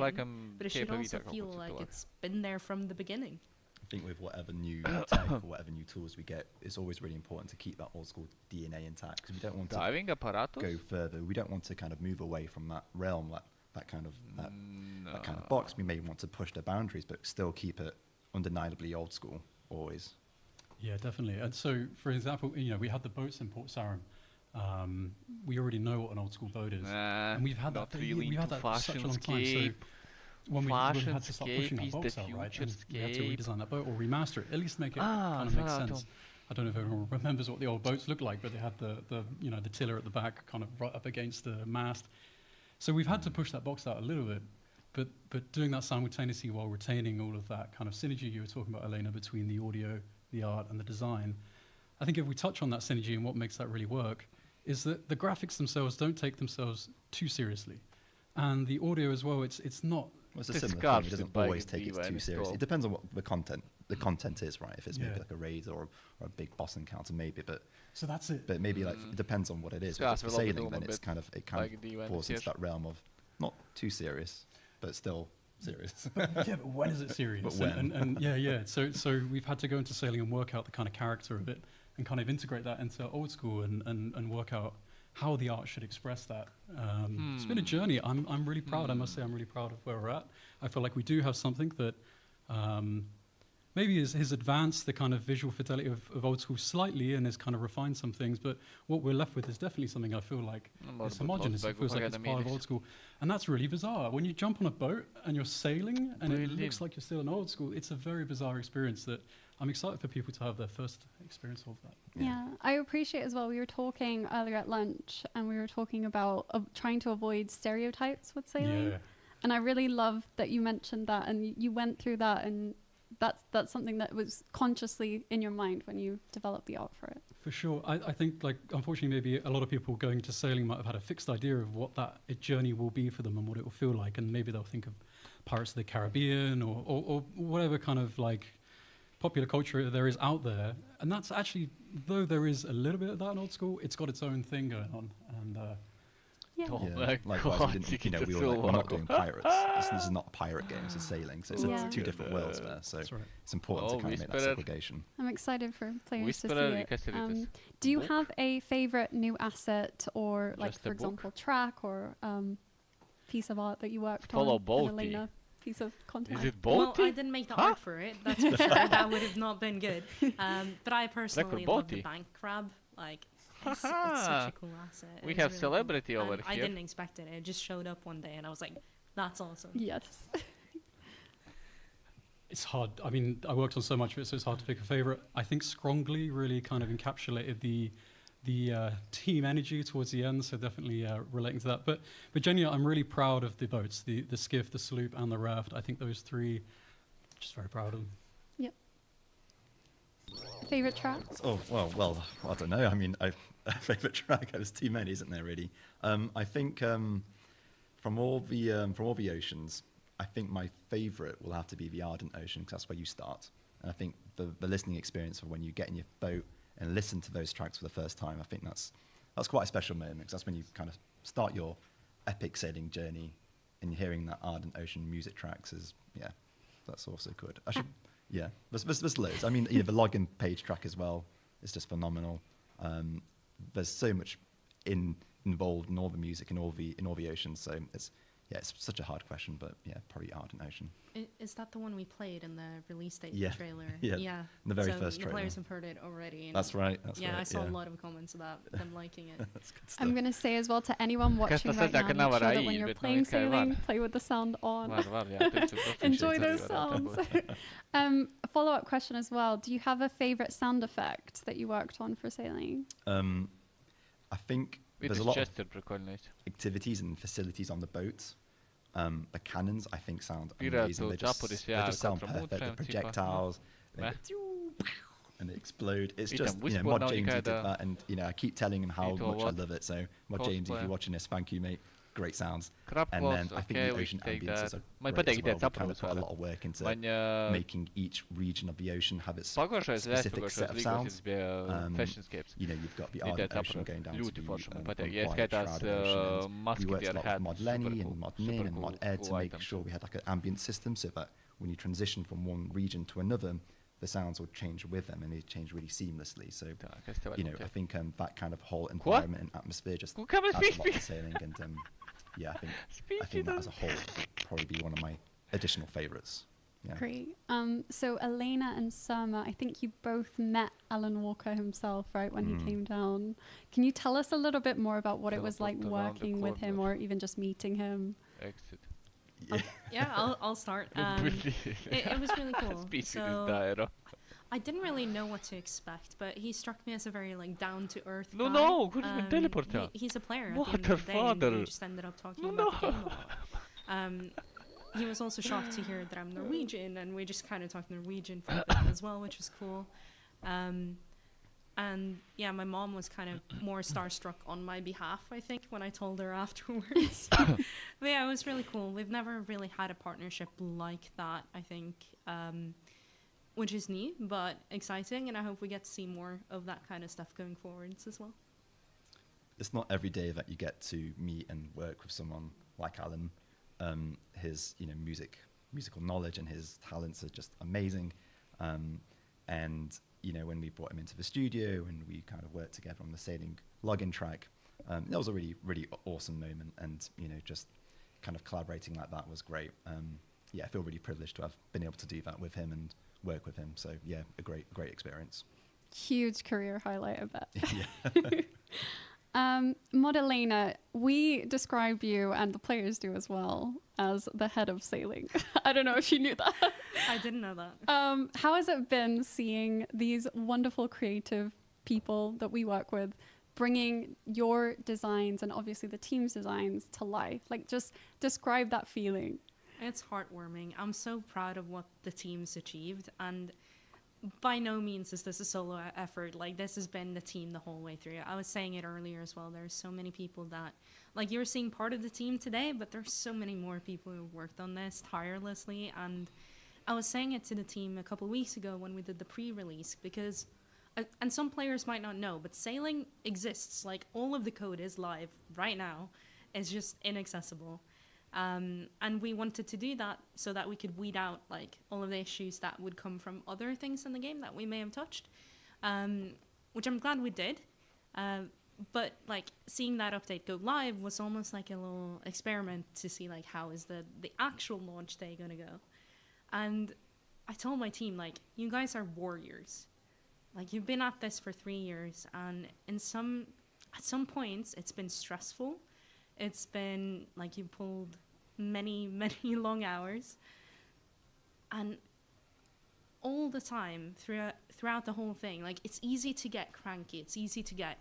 but it should also feel like it's been there from the beginning. I think with whatever new tech or whatever new tools we get, it's always really important to keep that old school DNA intact, because we don't want to go further. We don't want to kind of move away from that realm, that kind of box. We may want to push the boundaries, but still keep it undeniably old school always. Yeah, definitely. And so, for example, we had the boats in Port Sarim. We already know what an old school boat is, and we've had that for such a long time. So when we had to start pushing that box out, right, and we had to redesign that boat or remaster it, at least make it kind of make sense. I don't know if everyone remembers what the old boats looked like, but they had the tiller at the back, kind of right up against the mast. So we've had to push that box out a little bit, but doing that simultaneously while retaining all of that kind of synergy you were talking about, Elena, between the audio, the art, and the design. I think if we touch on that synergy and what makes that really work, is that the graphics themselves don't take themselves too seriously, and the audio as well. It's not. Well, it's a similar thing. It doesn't always take it too seriously. It depends on what the content is, right? If it's maybe like a raid or a big boss encounter, maybe. But so that's it. But maybe it depends on what it is. If it's for sailing, then it kind of falls into that realm of not too serious, but still serious. But when is it serious? But when? And yeah. So we've had to go into sailing and work out the kind of character of it. and kind of integrate that into old school and work out how the art should express that. It's been a journey. I'm really proud. I must say I'm really proud of where we're at. I feel like we do have something that maybe has advanced the kind of visual fidelity of old school slightly and has kind of refined some things, but what we're left with is definitely something I feel like is homogenous. It feels like it's part of old school. And that's really bizarre. When you jump on a boat and you're sailing and it looks like you're still in old school, it's a very bizarre experience that I'm excited for people to have their first experience of that. Yeah, I appreciate as well. We were talking earlier at lunch and we were talking about trying to avoid stereotypes with sailing. Yeah. And I really love that you mentioned that and you went through that, and that's something that was consciously in your mind when you developed the art for it. For sure. I think, like, unfortunately, maybe a lot of people going to sailing might have had a fixed idea of what that journey will be for them and what it will feel like. And maybe they'll think of Pirates of the Caribbean or whatever kind of, like, popular culture there is out there. And that's actually, though there is a little bit of that in old school, it's got its own thing going on. And likewise, we're not doing pirates. This is not a pirate game, it's a sailing, so it's two different worlds there. So it's important to kind of make that segregation. I'm excited for players to see it. Do you have a favorite new asset or, like, for example, track or piece of art that you worked on? Elena, piece of content. Is it Well, I didn't make the art for it. That's for sure. That would have not been good. But I personally love the bank crab. Like, it's such a cool asset. We have really celebrity cool. over here. I didn't expect it. It just showed up one day, and I was like, "That's awesome." Yes. It's hard. I mean, I worked on so much of it, so it's hard to pick a favorite. I think Scrongly really kind of encapsulated the team energy towards the end, so definitely relating to that. But genuinely, I'm really proud of the boats, the skiff, the sloop, and the raft. I think those three, just very proud of them. Yep. Favorite tracks? Oh, well, I don't know. I mean, favorite track. There's too many, isn't there? Really. I think from all the oceans, I think my favorite will have to be the Ardent Ocean, because that's where you start. And I think the listening experience of when you get in your boat and listen to those tracks for the first time, I think that's quite a special moment, because that's when you kind of start your epic sailing journey, and hearing that Ardent Ocean music tracks is, that's also good. I should. Yeah, there's loads. I mean, the login page track as well is just phenomenal. There's so much involved in all the music and all the oceans. So it's such a hard question, but probably Ardent Ocean. Is that the one we played in the release date trailer? Yeah. The very first trailer. The players have heard it already. That's right. I saw a lot of comments about them liking it. That's good stuff. I'm going to say as well to anyone watching right now, make sure that when you're playing sailing, play with the sound on. Enjoy those sounds. A follow-up question as well. Do you have a favorite sound effect that you worked on for sailing? I think there's a lot of activities and facilities on the boat. The cannons, I think, sound amazing. They just sound perfect. The projectiles, and they explode. It's just, Mod Jamesy did that, and I keep telling him how much I love it. So, Mod Jamesy, if you're watching this, thank you, mate. Great sounds. And then I think the ocean ambiences are great as well. We kind of put a lot of work into making each region of the ocean have its specific set of sounds. You've got the Ardent Ocean going down to the quiet shrouded ocean. We worked a lot with Mod Lenny and Mod Nin and Mod Ed to make sure we had like an ambient system, so that when you transition from one region to another, the sounds will change with them, and they change really seamlessly. So, I think that kind of whole environment and atmosphere just adds a lot to sailing, and I think that as a whole would probably be one of my additional favourites. Yeah. Great. So Elena and Surma, I think you both met Alan Walker himself, right, when he came down. Can you tell us a little bit more about what it was like working with him, or even just meeting him? Exit. I'll start. It was really cool. So, I didn't really know what to expect, but he struck me as a very down to earth guy. He's a player at the end of the day, and we just ended up talking about the game a lot. He was also shocked to hear that I'm Norwegian, and we just kind of talked Norwegian for a bit as well, which was cool. And my mom was kind of more starstruck on my behalf, I think, when I told her afterwards. But it was really cool. We've never really had a partnership like that, I think, which is neat, but exciting, and I hope we get to see more of that kind of stuff going forwards as well. It's not every day that you get to meet and work with someone like Alan. His musical knowledge and his talents are just amazing, and you know, when we brought him into the studio and we kind of worked together on the sailing login track, that was a really, really awesome moment. And, you know, just kind of collaborating like that was great. Yeah, I feel really privileged to have been able to do that with him and work with him. So yeah, a great experience. Huge career highlight, I bet. Yeah. Modelena, we describe you, and the players do as well, as the head of sailing. I don't know if you knew that. I didn't know that. How has it been seeing these wonderful creative people that we work with bringing your designs and obviously the team's designs to life? Like, just describe that feeling. It's heartwarming. I'm so proud of what the team's achieved, and by no means is this a solo effort. Like, this has been the team the whole way through. I was saying it earlier as well. There's so many people that, like, you're seeing part of the team today, but there's so many more people who worked on this tirelessly. And I was saying it to the team a couple of weeks ago when we did the pre-release, because, and some players might not know, but sailing exists. Like, all of the code is live right now. It's just inaccessible. And we wanted to do that so that we could weed out like all of the issues that would come from other things in the game that we may have touched, which I'm glad we did. But like seeing that update go live was almost like a little experiment to see like how is the actual launch day gonna go. And I told my team, like, you guys are warriors. Like, you've been at this for 3 years, and at some points it's been stressful. It's been like you pulled many long hours, and all the time throughout the whole thing, like, it's easy to get cranky. It's easy to get,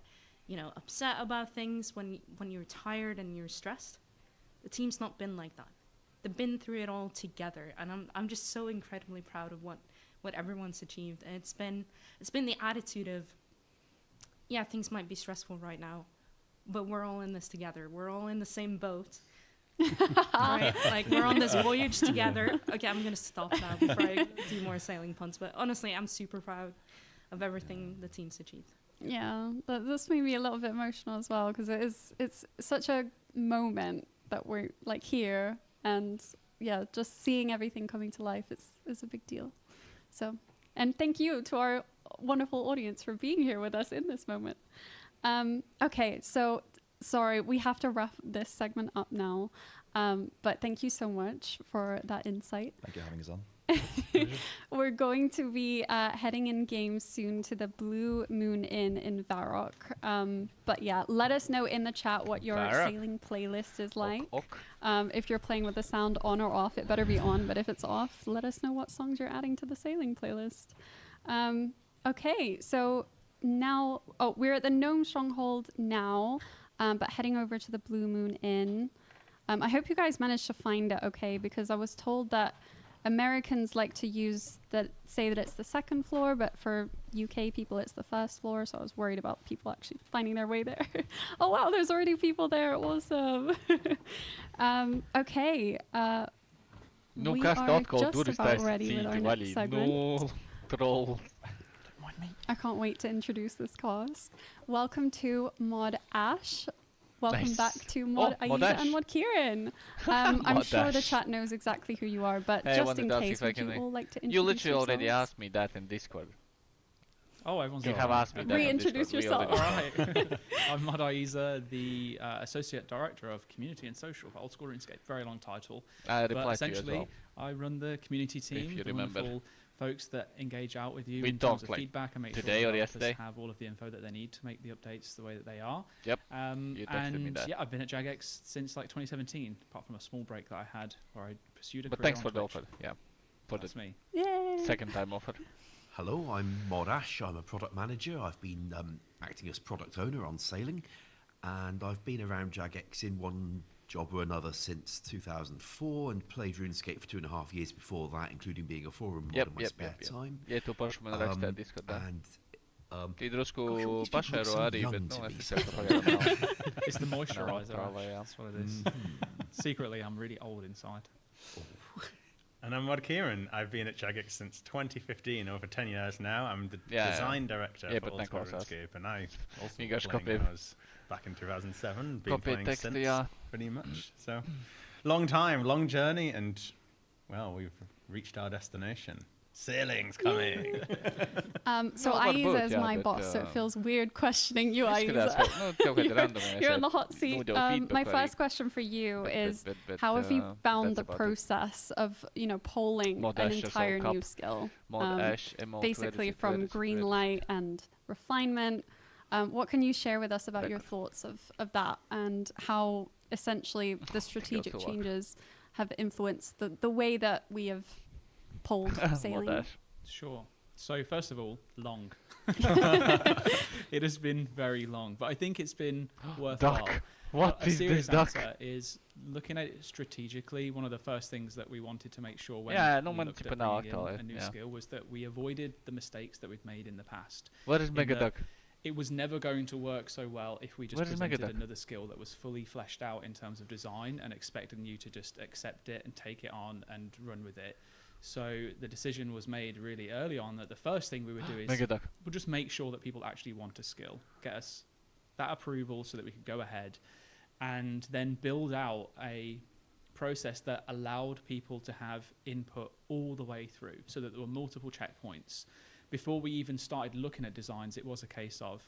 you know, upset about things when you're tired and you're stressed. The team's not been like that. They've been through it all together, and I'm just so incredibly proud of what everyone's achieved. And it's been the attitude of, yeah, things might be stressful right now, but we're all in this together. We're all in the same boat. Right? Like, we're on this voyage together. Okay, I'm gonna stop now before I do more sailing puns. But honestly, I'm super proud of everything the team's achieved. Yeah, this made me a little bit emotional as well, because it's such a moment that we're like here, and yeah, just seeing everything coming to life is a big deal. So, and thank you to our wonderful audience for being here with us in this moment. Okay, so sorry, we have to wrap this segment up now, but thank you so much for that insight. Thank you for having us on. We're going to be heading in game soon to the Blue Moon Inn in Varrock. But yeah, let us know in the chat what your sailing playlist is like. If you're playing with the sound on or off, it better be on, but if it's off, let us know what songs you're adding to the sailing playlist. Okay, so now, we're at the Gnome Stronghold now, but heading over to the Blue Moon Inn. I hope you guys managed to find it okay, because I was told that Americans like to say that it's the second floor, but for UK people it's the first floor, so I was worried about people actually finding their way there. Oh wow, there's already people there, awesome. Okay, we are just about ready with our next segment. I can't wait to introduce this cast. Welcome to Mod Ash. Welcome back to Mod Aiza and Mod Kieran. I'm sure the chat knows exactly who you are, but just in case, would you all like to introduce You literally yourselves? already asked me that in Discord. Oh, everyone's You have asked me that. Reintroduce yourself. All right. I'm Mod Aiza, the Associate Director of Community and Social for Old School RuneScape. Very long title. I but replied to you as essentially, well. I run the community team, If you the remember. wonderful folks that engage out with you We in terms talked, of like, feedback and make today sure or the yesterday. developers have all of the info that they need to make the updates the way that they are. Yep. You texted me that. Yeah, I've been at Jagex since like 2017, apart from a small break that I had where I pursued a But career thanks on for the Twitch. offer. Yeah. For That's the me. Yay! second time offer. Hello, I'm Mod Ash. I'm a product manager. I've been acting as product owner on sailing, and I've been around Jagex in one job or another since 2004, and played RuneScape for 2.5 years before that, including being a forum mod in my spare time. Je tu počneme na Rockstar Discord, da. And Ty trošku gosh, all these people pašeru, look so Ari, young but to no, me. It's the moisturizer. No, yeah. That's what it is. Secretly, I'm really old inside. And I'm Mod Kieran. I've been at Jagex since 2015, over 10 years now. I'm the design director for Old School RuneScape, and I also playing when I was back in 2007, been playing since pretty much. So, long time, long journey, and well, we've reached our destination. Sailing's coming. So I use it as my boss, so it feels weird questioning you. You're on the hot seat. My first question for you is, how have you found the process of, polling an entire new skill? Basically from green light and refinement. What can you share with us about your thoughts of that, and how essentially the strategic changes have influenced the way that we have polled sailing? Sure. So first of all, long. It has been very long, but I think it's been worthwhile. What a is serious this duck? answer is looking at it strategically. One of the first things that we wanted to make sure when we looked at bringing in a new skill was that we avoided the mistakes that we've made in the past. What is Mega Duck? It was never going to work so well if we just presented another skill that was fully fleshed out in terms of design and expecting you to just accept it and take it on and run with it. So the decision was made really early on that the first thing we would do is we'll just make sure that people actually want a skill, get us that approval so that we could go ahead and then build out a process that allowed people to have input all the way through, so that there were multiple checkpoints. Before we even started looking at designs, it was a case of,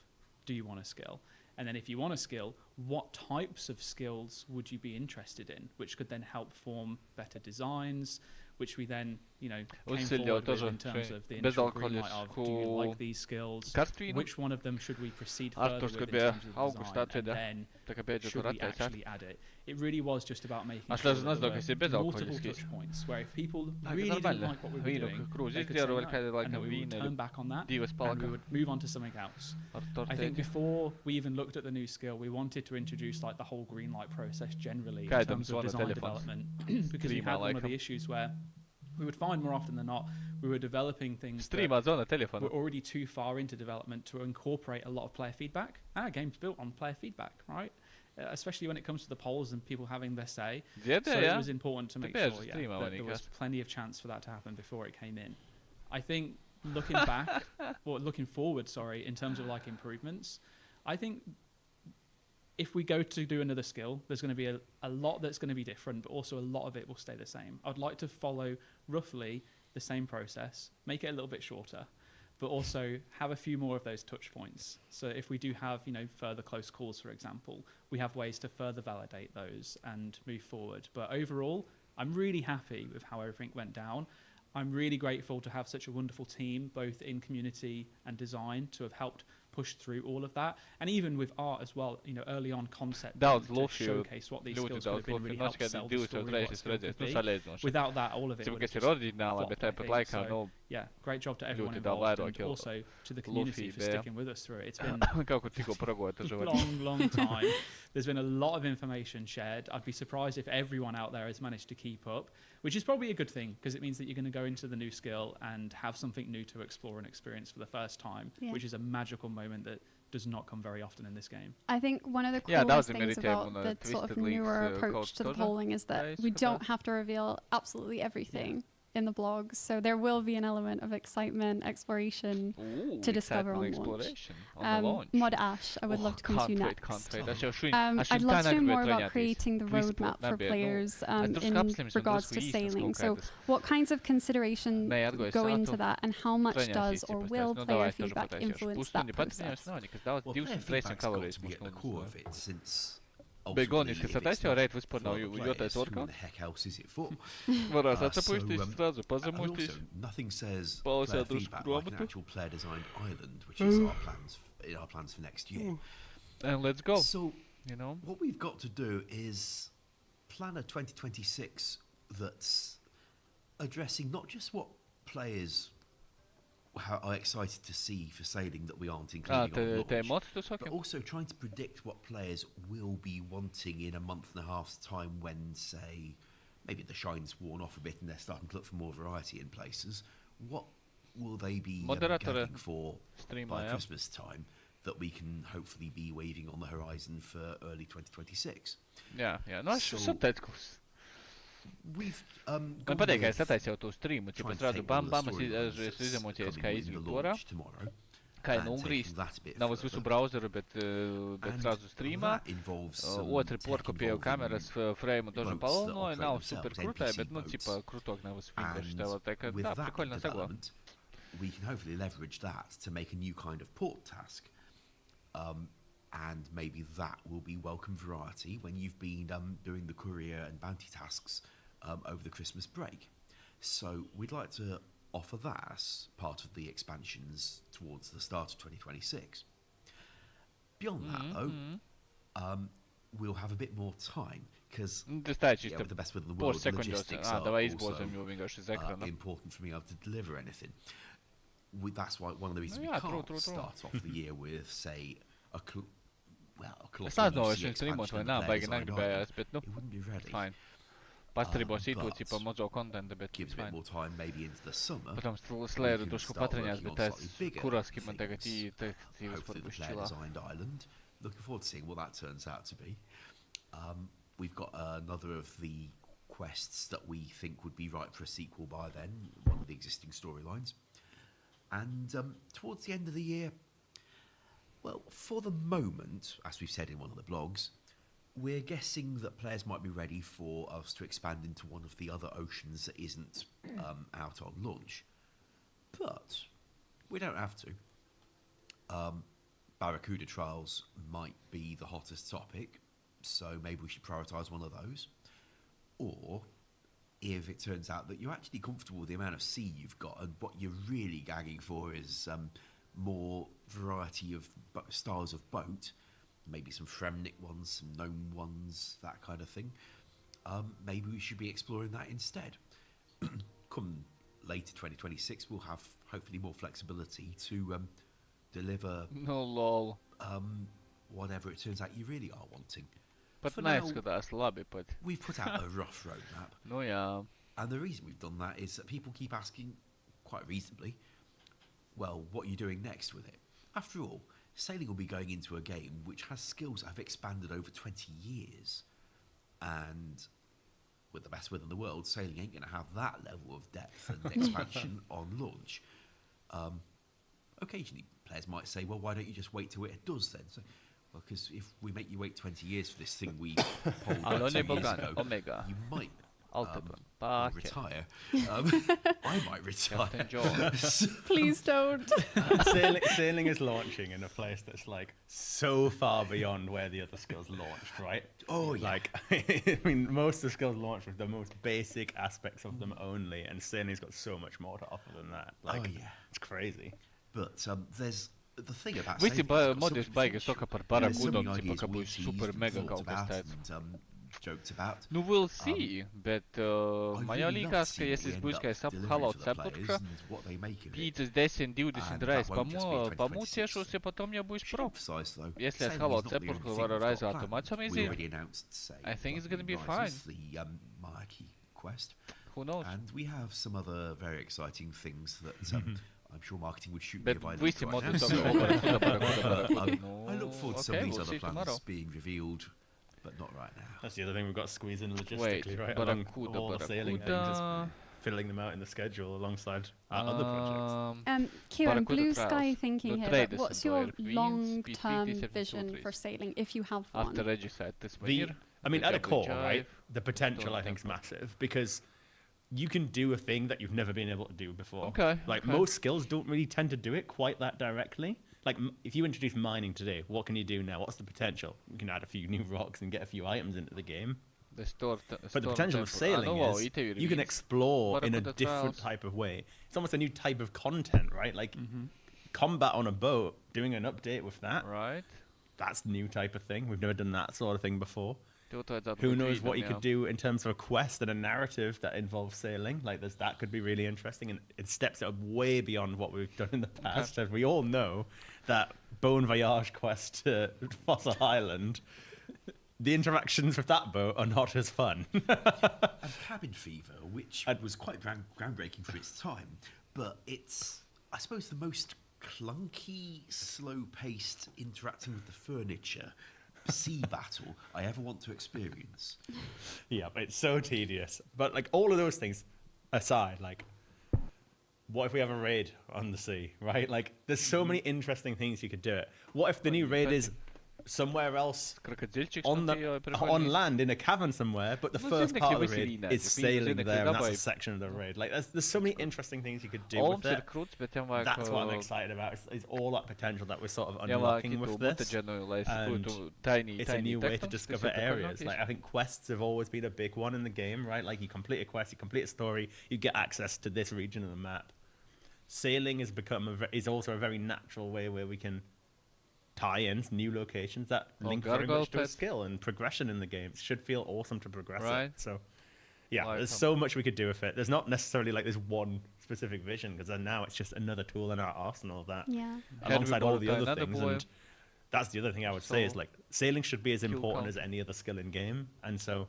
do you want a skill? And then if you want a skill, what types of skills would you be interested in, which could then help form better designs, which we then, came forward with in terms of the initial green light of, do you like these skills? Which one of them should we proceed further with in terms of design? And then should we actually add it? It really was just about making sure that there were multiple touch points, where if people really didn't like what we were doing, they could say no, and then we would turn back on that, and we would move on to something else. I think before we even looked at the new skill, we wanted to introduce the whole green light process generally in terms of design development, because we had one of the issues where we would find more often than not we were developing things that were already too far into development to incorporate a lot of player feedback. Our game's built on player feedback, right? Especially when it comes to the polls and people having their say. So it was important to make sure that there was plenty of chance for that to happen before it came in. I think looking back, or looking forward, in terms of improvements, I think if we go to do another skill, there's going to be a lot that's going to be different, but also a lot of it will stay the same. I'd like to follow roughly the same process, make it a little bit shorter, but also have a few more of those touch points. So if we do have, further close calls, for example, we have ways to further validate those and move forward. But overall, I'm really happy with how everything went down. I'm really grateful to have such a wonderful team, both in community and design, to have helped push through all of that, and even with art as well. Early on concept to showcase what these skills could have been, really help sell the story what skill could be. Without that, all of it would have just flopped, so, great job to everyone involved, and also to the community for sticking with us through it. It's been a long time. There's been a lot of information shared. I'd be surprised if everyone out there has managed to keep up, which is probably a good thing, because it means that you're going to go into the new skill and have something new to explore and experience for the first time, which is a magical moment that does not come very often in this game. I think one of the coolest things about the sort of newer approach to the polling is that we don't have to reveal absolutely everything in the blogs, so there will be an element of excitement, exploration to discover on launch. Mod Ash, I would love to come to you next. I'd love to hear more about creating the roadmap for players in regards to sailing. So what kinds of consideration go into that, and how much does or will player feedback influence that process? Well, player feedback's got to be at the core of it, since Begonijski se desio, Raid wyspłynął UTS Orca. Who the heck else is it for? Zatem pójdziesz zrazu, pozamuścisz. Nothing says player feedback like an actual player-designed island, which is our plans for next year. And let's go. So, what we've got to do is plan a 2026 that's addressing not just what players are excited to see for sailing that we aren't including on launch, but also trying to predict what players will be wanting in a month and a half's time when, say, maybe the shine's worn off a bit and they're starting to look for more variety in places. What will they be going for by Christmas time that we can hopefully be waving on the horizon for early 2026? No, so we've Patīk, es attaisīju to streamu, ķipa strādu bam, es izemu ķies kā izjūtora. Kaj na Ungriji na vas visu browseru, bet srazu streama. Otri port kopijaju kameras frame тоже полно, nav super krutai, bet tipa krutok na vas fingaš teva, така да, прикольно tegla. We can hopefully leverage that to make a new kind of port task. And maybe that will be welcome variety when you've been doing the courier and bounty tasks over the Christmas break. So we'd like to offer that as part of the expansions towards the start of 2026. Beyond that, though, we'll have a bit more time because with the best within the world, the logistics are also important for me to deliver anything. That's why one of the reasons we can't start off the year with, say, a colossal expansion of players on Island. It wouldn't be ready. Fine. Patribos idu tipa mozo content, bet gives a bit more time maybe into the summer. Potom sleedu tušku patriņās, bet tās kuraski man tagad hopefully the player-designed island. Looking forward to seeing what that turns out to be. We've got another of the quests that we think would be right for a sequel by then, one of the existing storylines. And towards the end of the year, well, for the moment, as we've said in one of the blogs, we're guessing that players might be ready for us to expand into one of the other oceans that isn't out on launch. But we don't have to. Barracuda trials might be the hottest topic, so maybe we should prioritise one of those. Or if it turns out that you're actually comfortable with the amount of sea you've got and what you're really gagging for is more variety of styles of boat, maybe some Fremnik ones, some gnome ones, that kind of thing, maybe we should be exploring that instead. Come later 2026, we'll have hopefully more flexibility to deliver whatever it turns out you really are wanting. But neizskatās labi pat. We've put out a rough roadmap. No, jā. And the reason we've done that is that people keep asking, quite reasonably, well, what are you doing next with it? After all, sailing will be going into a game which has skills that have expanded over 20 years. And with the best within the world, sailing ain't going to have that level of depth and expansion on launch. Occasionally, players might say, well, why don't you just wait till it does then? So, well, because if we make you wait 20 years for this thing we pulled 2 years ago, you might retire. I might retire. Please don't. Sailing is launching in a place that's like so far beyond where the other skills launched, right? Oh, yeah. Like, I mean, most of the skills launched with the most basic aspects of them only, and sailing's got so much more to offer than that. Like, it's crazy. But there's the thing about sailing. Modis baigas toka par Barrakudom, tipa, ka būs super mega kaut kas tāds. Joked about. Nu, we'll see, bet man jau liekas, ka если būs kāds Halo cepurka, 5, 10, 20 reiz pamūciešos, ja potom jau būs pro. Если es Halo cepurku varu aizvāt mačamīzī, I think it's gonna be fine. Quest. Who knows? And we have some other very exciting things that I'm sure marketing would shoot me if I didn't right I look forward to some of these other plans being revealed, but not right now. That's the other thing we've got to squeeze in logistically, right? Along all the sailing things, just filling them out in the schedule alongside our other projects. Kieran, blue sky thinking here, but what's your long-term vision for sailing, if you have one? I mean, at a core, right, the potential I think is massive, because you can do a thing that you've never been able to do before. Most skills don't really tend to do it quite that directly. Like, if you introduce mining today, what can you do now? What's the potential? You can add a few new rocks and get a few items into the game. But the potential of sailing is you can explore in a different type of way. It's almost a new type of content, right? Like, combat on a boat, doing an update with that. Right. That's a new type of thing. We've never done that sort of thing before. Who knows what you could do in terms of a quest and a narrative that involves sailing? Like, that could be really interesting, and it steps up way beyond what we've done in the past. As we all know, that Bon Voyage quest to Fossil Island, the interactions with that boat are not as fun. And Cabin Fever, which was quite groundbreaking for its time, but it's, I suppose, the most clunky, slow-paced interacting with the furniture sea battle I ever want to experience. Yeah, but it's so tedious. But like, all of those things aside, like, what if we have a raid on the sea, right? Like, there's so many interesting things you could do it. What if the new raid is somewhere else on land in a cavern somewhere, but the first part of the raid is sailing there, and that's a section of the raid. Like, there's so many interesting things you could do with it. That's what I'm excited about. It's all that potential that we're sort of unlocking with this, and it's a new way to discover areas. Like, I think quests have always been a big one in the game, right? Like, you complete a quest, you complete a story, you get access to this region of the map. Sailing has become is also a very natural way where we can tie in new locations that link very much to a skill and progression in the game. It should feel awesome to progress it. So, yeah, there's so much we could do with it. There's not necessarily like this one specific vision, because then now it's just another tool in our arsenal that, alongside all the other things. And that's the other thing I would say is like sailing should be as important as any other skill in game, and so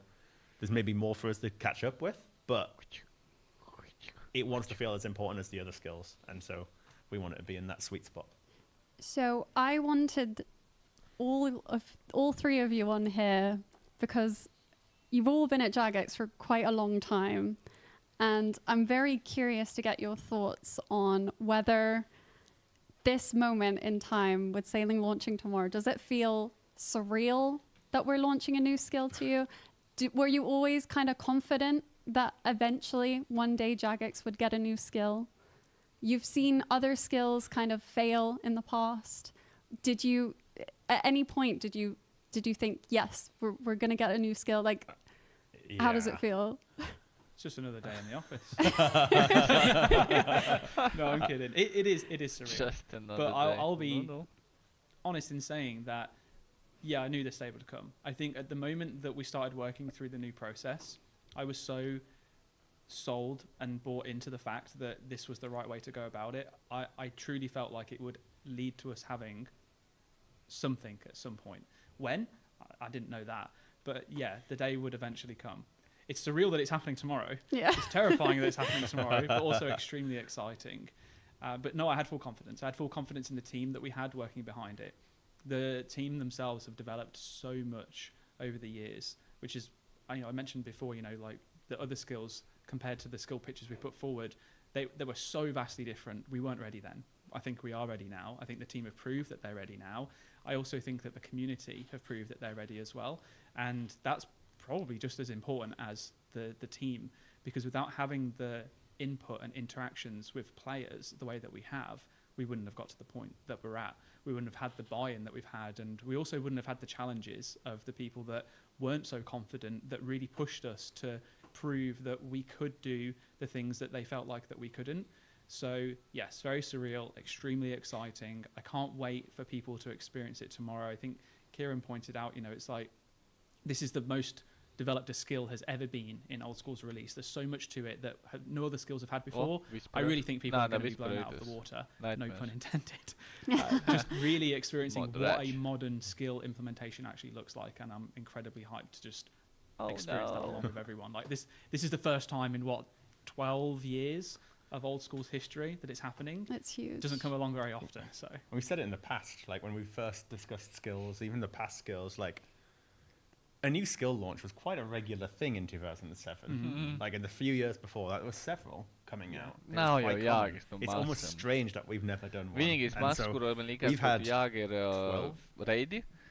there's maybe more for us to catch up with, but it wants to feel as important as the other skills, and so we want it to be in that sweet spot. So I wanted all three of you on here because you've all been at Jagex for quite a long time, and I'm very curious to get your thoughts on whether this moment in time with sailing launching tomorrow, does it feel surreal that we're launching a new skill to you? Were you always kind of confident that eventually one day Jagex would get a new skill? You've seen other skills kind of fail in the past. Did you, at any point, did you think, yes, we're going to get a new skill? Like, how does it feel? It's just another day in the office. No, I'm kidding. It is surreal. Just another day. I'll be honest in saying that, yeah, I knew this day would come. I think at the moment that we started working through the new process, I was so sold and bought into the fact that this was the right way to go about it. I truly felt like it would lead to us having something at some point. When? I didn't know that. But yeah, the day would eventually come. It's surreal that it's happening tomorrow. Yeah. It's terrifying that it's happening tomorrow, but also extremely exciting. But no, I had full confidence. I had full confidence in the team that we had working behind it. The team themselves have developed so much over the years, which is, I mentioned before, like the other skills compared to the skill pictures we put forward, they were so vastly different. We weren't ready then. I think we are ready now. I think the team have proved that they're ready now. I also think that the community have proved that they're ready as well. And that's probably just as important as the team, because without having the input and interactions with players the way that we have, we wouldn't have got to the point that we're at. We wouldn't have had the buy-in that we've had, and we also wouldn't have had the challenges of the people that weren't so confident, that really pushed us to prove that we could do the things that they felt like that we couldn't. So yes, very surreal, extremely exciting. I can't wait for people to experience it tomorrow. I think Kieran pointed out, it's like this is the most developed a skill has ever been in Old School's release. There's so much to it that no other skills have had before. I really think people are going to be blown out of the water. No pun intended. Just really experiencing what a modern skill implementation actually looks like, and I'm incredibly hyped to just experience that along with everyone. Like this is the first time in 12 years of Old School's history that it's happening. It's huge. It doesn't come along very often. So we said it in the past, like when we first discussed skills, even the past skills, like a new skill launch was quite a regular thing in 2007. Mm-hmm. Like in the few years before that, there were several coming out. It's almost strange that we've never done one. And so we've had 12,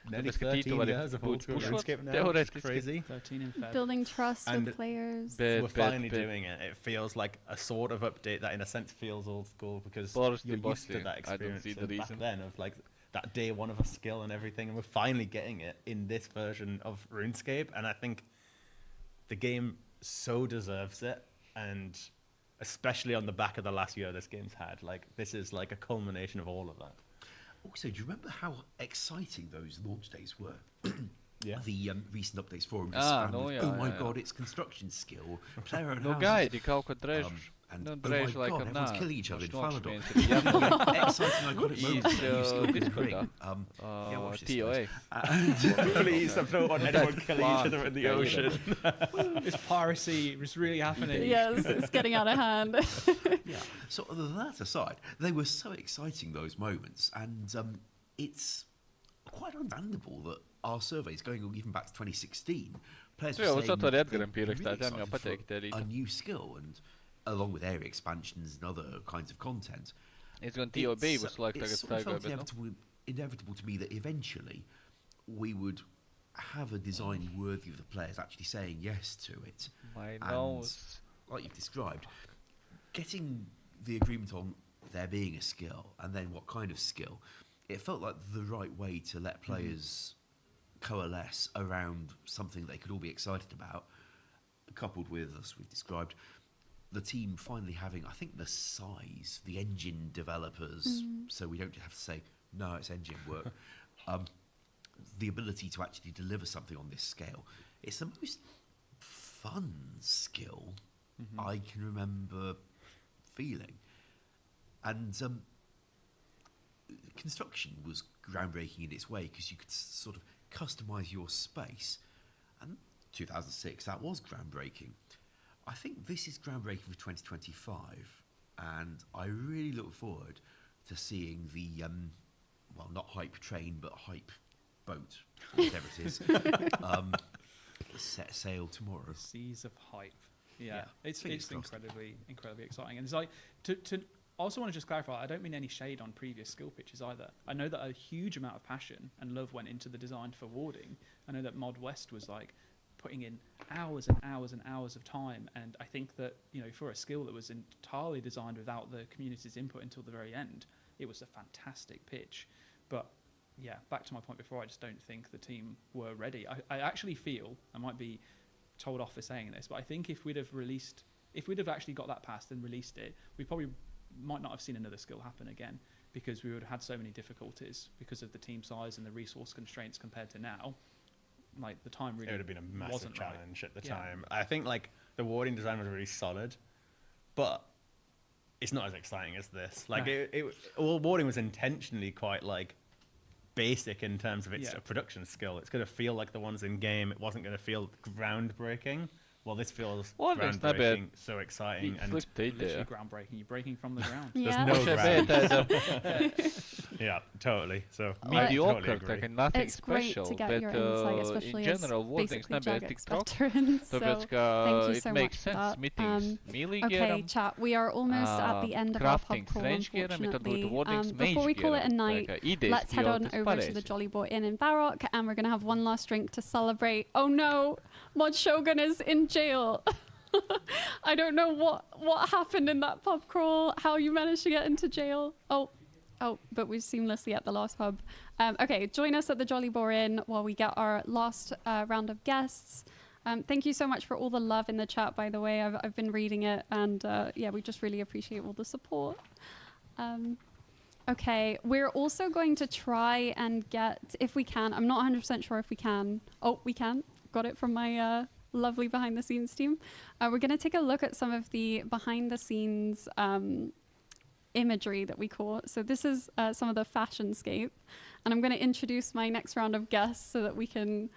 nearly 13 years of Old School RuneScape now, which is crazy. 13 in Feb. Building trust with players. We're finally doing it. It feels like a sort of update that in a sense feels old school, because you're used to that experience back then of like that day one of a skill and everything, and we're finally getting it in this version of RuneScape, and I think the game so deserves it, and especially on the back of the last year this game's had, like this is like a culmination of all of that. Also, do you remember how exciting those launch days were? Yeah. The recent updates for them. Oh my god, it's construction skill. Player and and oh my god, everyone's killing each other in Falador. Exciting, iconic moments that you still can bring. Yeah, watch this. Please, don't want anyone killing each other in the ocean. It's piracy. It's really happening. Yes, it's getting out of hand. Yeah. So that aside, they were so exciting, those moments, and it's quite understandable that our surveys, going even back to 2016, players were saying really excited for a new skill, and along with area expansions and other kinds of content. It's going to be like it sort of felt inevitable to me that eventually we would have a design worthy of the players actually saying yes to it. My nose. Like you've described, getting the agreement on there being a skill and then what kind of skill, it felt like the right way to let players coalesce around something they could all be excited about, coupled with, as we've described, the team finally having, I think, the size, the engine developers, so we don't have to say, no, it's engine work, the ability to actually deliver something on this scale. It's the most fun skill I can remember feeling. And construction was groundbreaking in its way because you could sort of customize your space. And 2006, that was groundbreaking. I think this is groundbreaking for 2025, and I really look forward to seeing the, well, not hype train, but hype boat, whatever it is, set sail tomorrow. Seas of hype. Yeah, it's incredibly exciting. And it's like, to also want to just clarify, I don't mean any shade on previous skill pitches either. I know that a huge amount of passion and love went into the design for warding. I know that Mod West was like putting in hours and hours and hours of time, and I think that, you know, for a skill that was entirely designed without the community's input until the very end, it was a fantastic pitch. But yeah, back to my point before, I just don't think the team were ready. I actually feel, I might be told off for saying this, but I think if we'd have actually got that past and released it, we probably might not have seen another skill happen again, because we would have had so many difficulties because of the team size and the resource constraints compared to now. Like, the time really, it would have been a massive challenge right at the time. I think like the warding design was really solid, but it's not as exciting as this. Like warding was intentionally quite like basic in terms of its production skill. It's going to feel like the ones in game. It wasn't going to feel groundbreaking. Well, this feels groundbreaking, so exciting and literally groundbreaking. You're breaking from the ground. There's no ground. Yeah, totally. So mediocre, totally like nothing it's special. Great to get your insight, especially in general, basically Jagex TikTok. veterans. So thank you so much for that. Melee okay, chat. We are almost at the end of our pub crawl, unfortunately. Before we call it a night, let's head on over to the Jolly Boy Inn in Barrock, and we're going to have one last drink to celebrate. Oh no, Mod Shogun is in jail. I don't know what happened in that pub crawl, how you managed to get into jail. Oh, but we're seamlessly at the last pub. Okay, join us at the Jolly Boar Inn while we get our last round of guests. Thank you so much for all the love in the chat, by the way. I've been reading it, and yeah, we just really appreciate all the support. Okay, we're also going to try and get, if we can, I'm not 100% sure if we can. Oh, we can. Got it from my lovely behind-the-scenes team. We're going to take a look at some of the behind-the-scenes imagery that we caught. So this is some of the fashionscape, and I'm going to introduce my next round of guests so that we can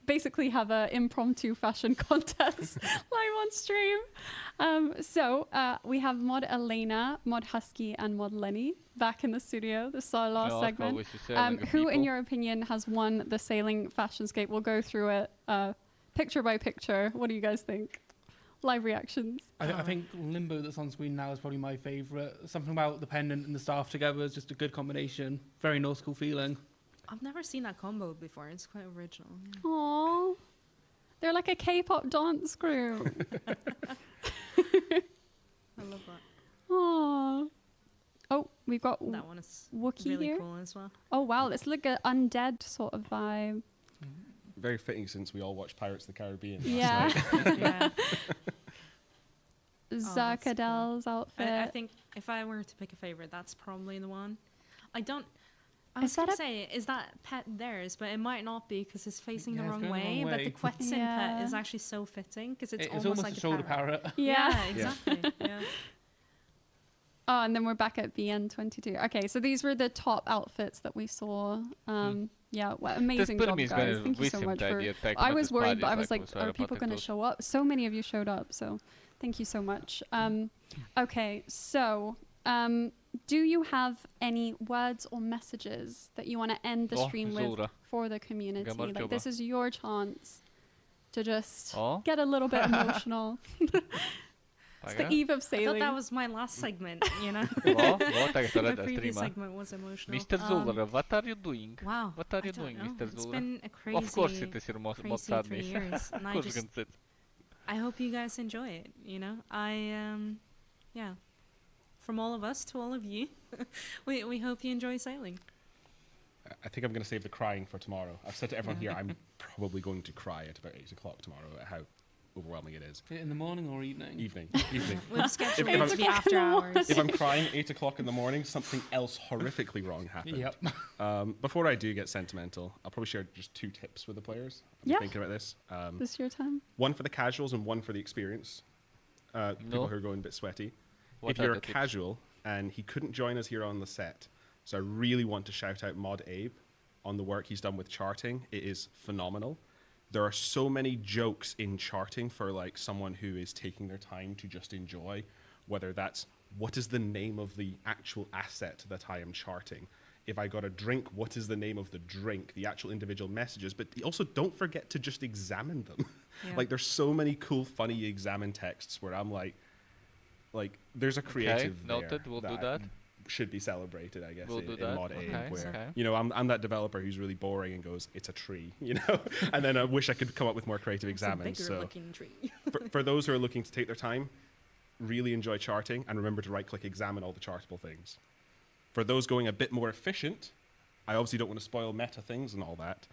basically have an impromptu fashion contest live on stream. So we have Mod Elena, Mod Husky, and Mod Lenny back in the studio. This is our last segment. Who, in your opinion, has won the sailing fashionscape? We'll go through it picture by picture. What do you guys think? Live reactions. I think Limbo that's on screen now is probably my favourite. Something about the pendant and the staff together is just a good combination. Very no school feeling. I've never seen that combo before. It's quite original. Yeah. Aww. They're like a K-pop dance group. I love that. Aww. Oh, we've got that one is Wookiee really here. Cool as well. Oh wow, it's like an undead sort of vibe. Very fitting since we all watched Pirates of the Caribbean. Yeah. Yeah. Zarkadel's outfit. I think if I were to pick a favorite, that's probably the one. I was going to say, is that pet theirs? But it might not be because it's facing the wrong way. But the Quetzin pet is actually so fitting because it's almost like a shoulder parrot. Yeah, exactly. Yeah. Oh, and then we're back at BN22. Okay, so these were the top outfits that we saw. Yeah, well, amazing job, guys. Thank you so much for... I was worried, but I was like, are people going to show up? So many of you showed up, so thank you so much. Okay, so do you have any words or messages that you want to end the stream with for the community? Like, this is your chance to just get a little bit emotional. It's the eve of I sailing. thought that was my last segment, you know. My previous segment was emotional. Mr. Zuller, what are you doing? Wow. What are you doing, Mr. Zuller? It's been a crazy, of course it is your most sad 3 years. And I hope you guys enjoy it, you know. Yeah. From all of us to all of you, we hope you enjoy sailing. I think I'm going to save the crying for tomorrow. I've said to everyone here, I'm probably going to cry at about 8 o'clock tomorrow at how overwhelming it is. In the morning or evening? Evening. We've scheduled it to be after hours. If I'm crying 8 o'clock in the morning, something else horrifically wrong happened. Yep. Before I do get sentimental, I'll probably share just 2 tips with the players. I'm thinking about this. This is your time. One for the casuals and one for the experienced. People who are going a bit sweaty. If you're a casual and he couldn't join us here on the set, so I really want to shout out Mod Abe on the work he's done with charting. It is phenomenal. There are so many jokes in charting for like someone who is taking their time to just enjoy, whether that's what is the name of the actual asset that I am charting. If I got a drink, what is the name of the drink, the actual individual messages, but also don't forget to just examine them. Yeah. Like there's so many cool, funny examine texts where I'm like there's a creative noted, we'll do that. Should be celebrated, I guess, we'll in Mod Abe, where you know I'm that developer who's really boring and goes, it's a tree, you know, and then I wish I could come up with more creative examines. It's a bigger looking tree. for those who are looking to take their time, really enjoy charting and remember to right-click examine all the chartable things. For those going a bit more efficient, I obviously don't want to spoil meta things and all that,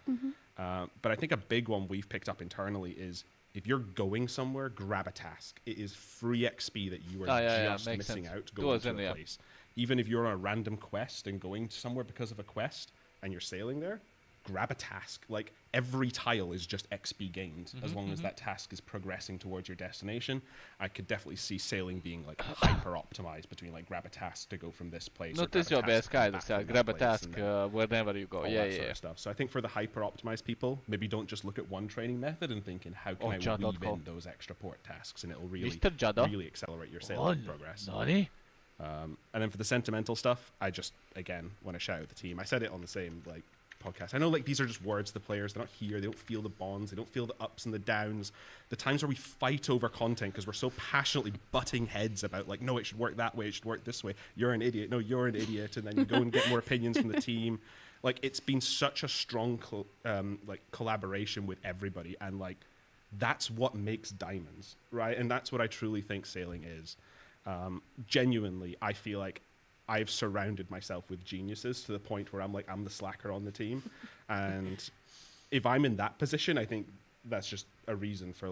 but I think a big one we've picked up internally is if you're going somewhere, grab a task. It is free XP that you are just missing out going to a place. Even if you're on a random quest and going somewhere because of a quest and you're sailing there, grab a task. Like every tile is just XP gained as long as that task is progressing towards your destination. I could definitely see sailing being like hyper optimized between like grab a task to go from this place. Not this your best guide, grab a task wherever you go. Yeah. Sort of stuff. So I think for the hyper optimized people, maybe don't just look at one training method and thinking how can I weave in those extra port tasks, and it'll really accelerate your sailing progress. And then for the sentimental stuff, I just again want to shout out the team. I said it on the same podcast. I know these are just words to the players. They're not here. They don't feel the bonds. They don't feel the ups and the downs. The times where we fight over content because we're so passionately butting heads about no, it should work that way. It should work this way. You're an idiot. No, you're an idiot. And then you go and get more opinions from the team. It's been such a strong collaboration with everybody, and that's what makes diamonds, right? And that's what I truly think sailing is. Genuinely, I feel like I've surrounded myself with geniuses to the point where I'm the slacker on the team. And if I'm in that position, I think that's just a reason for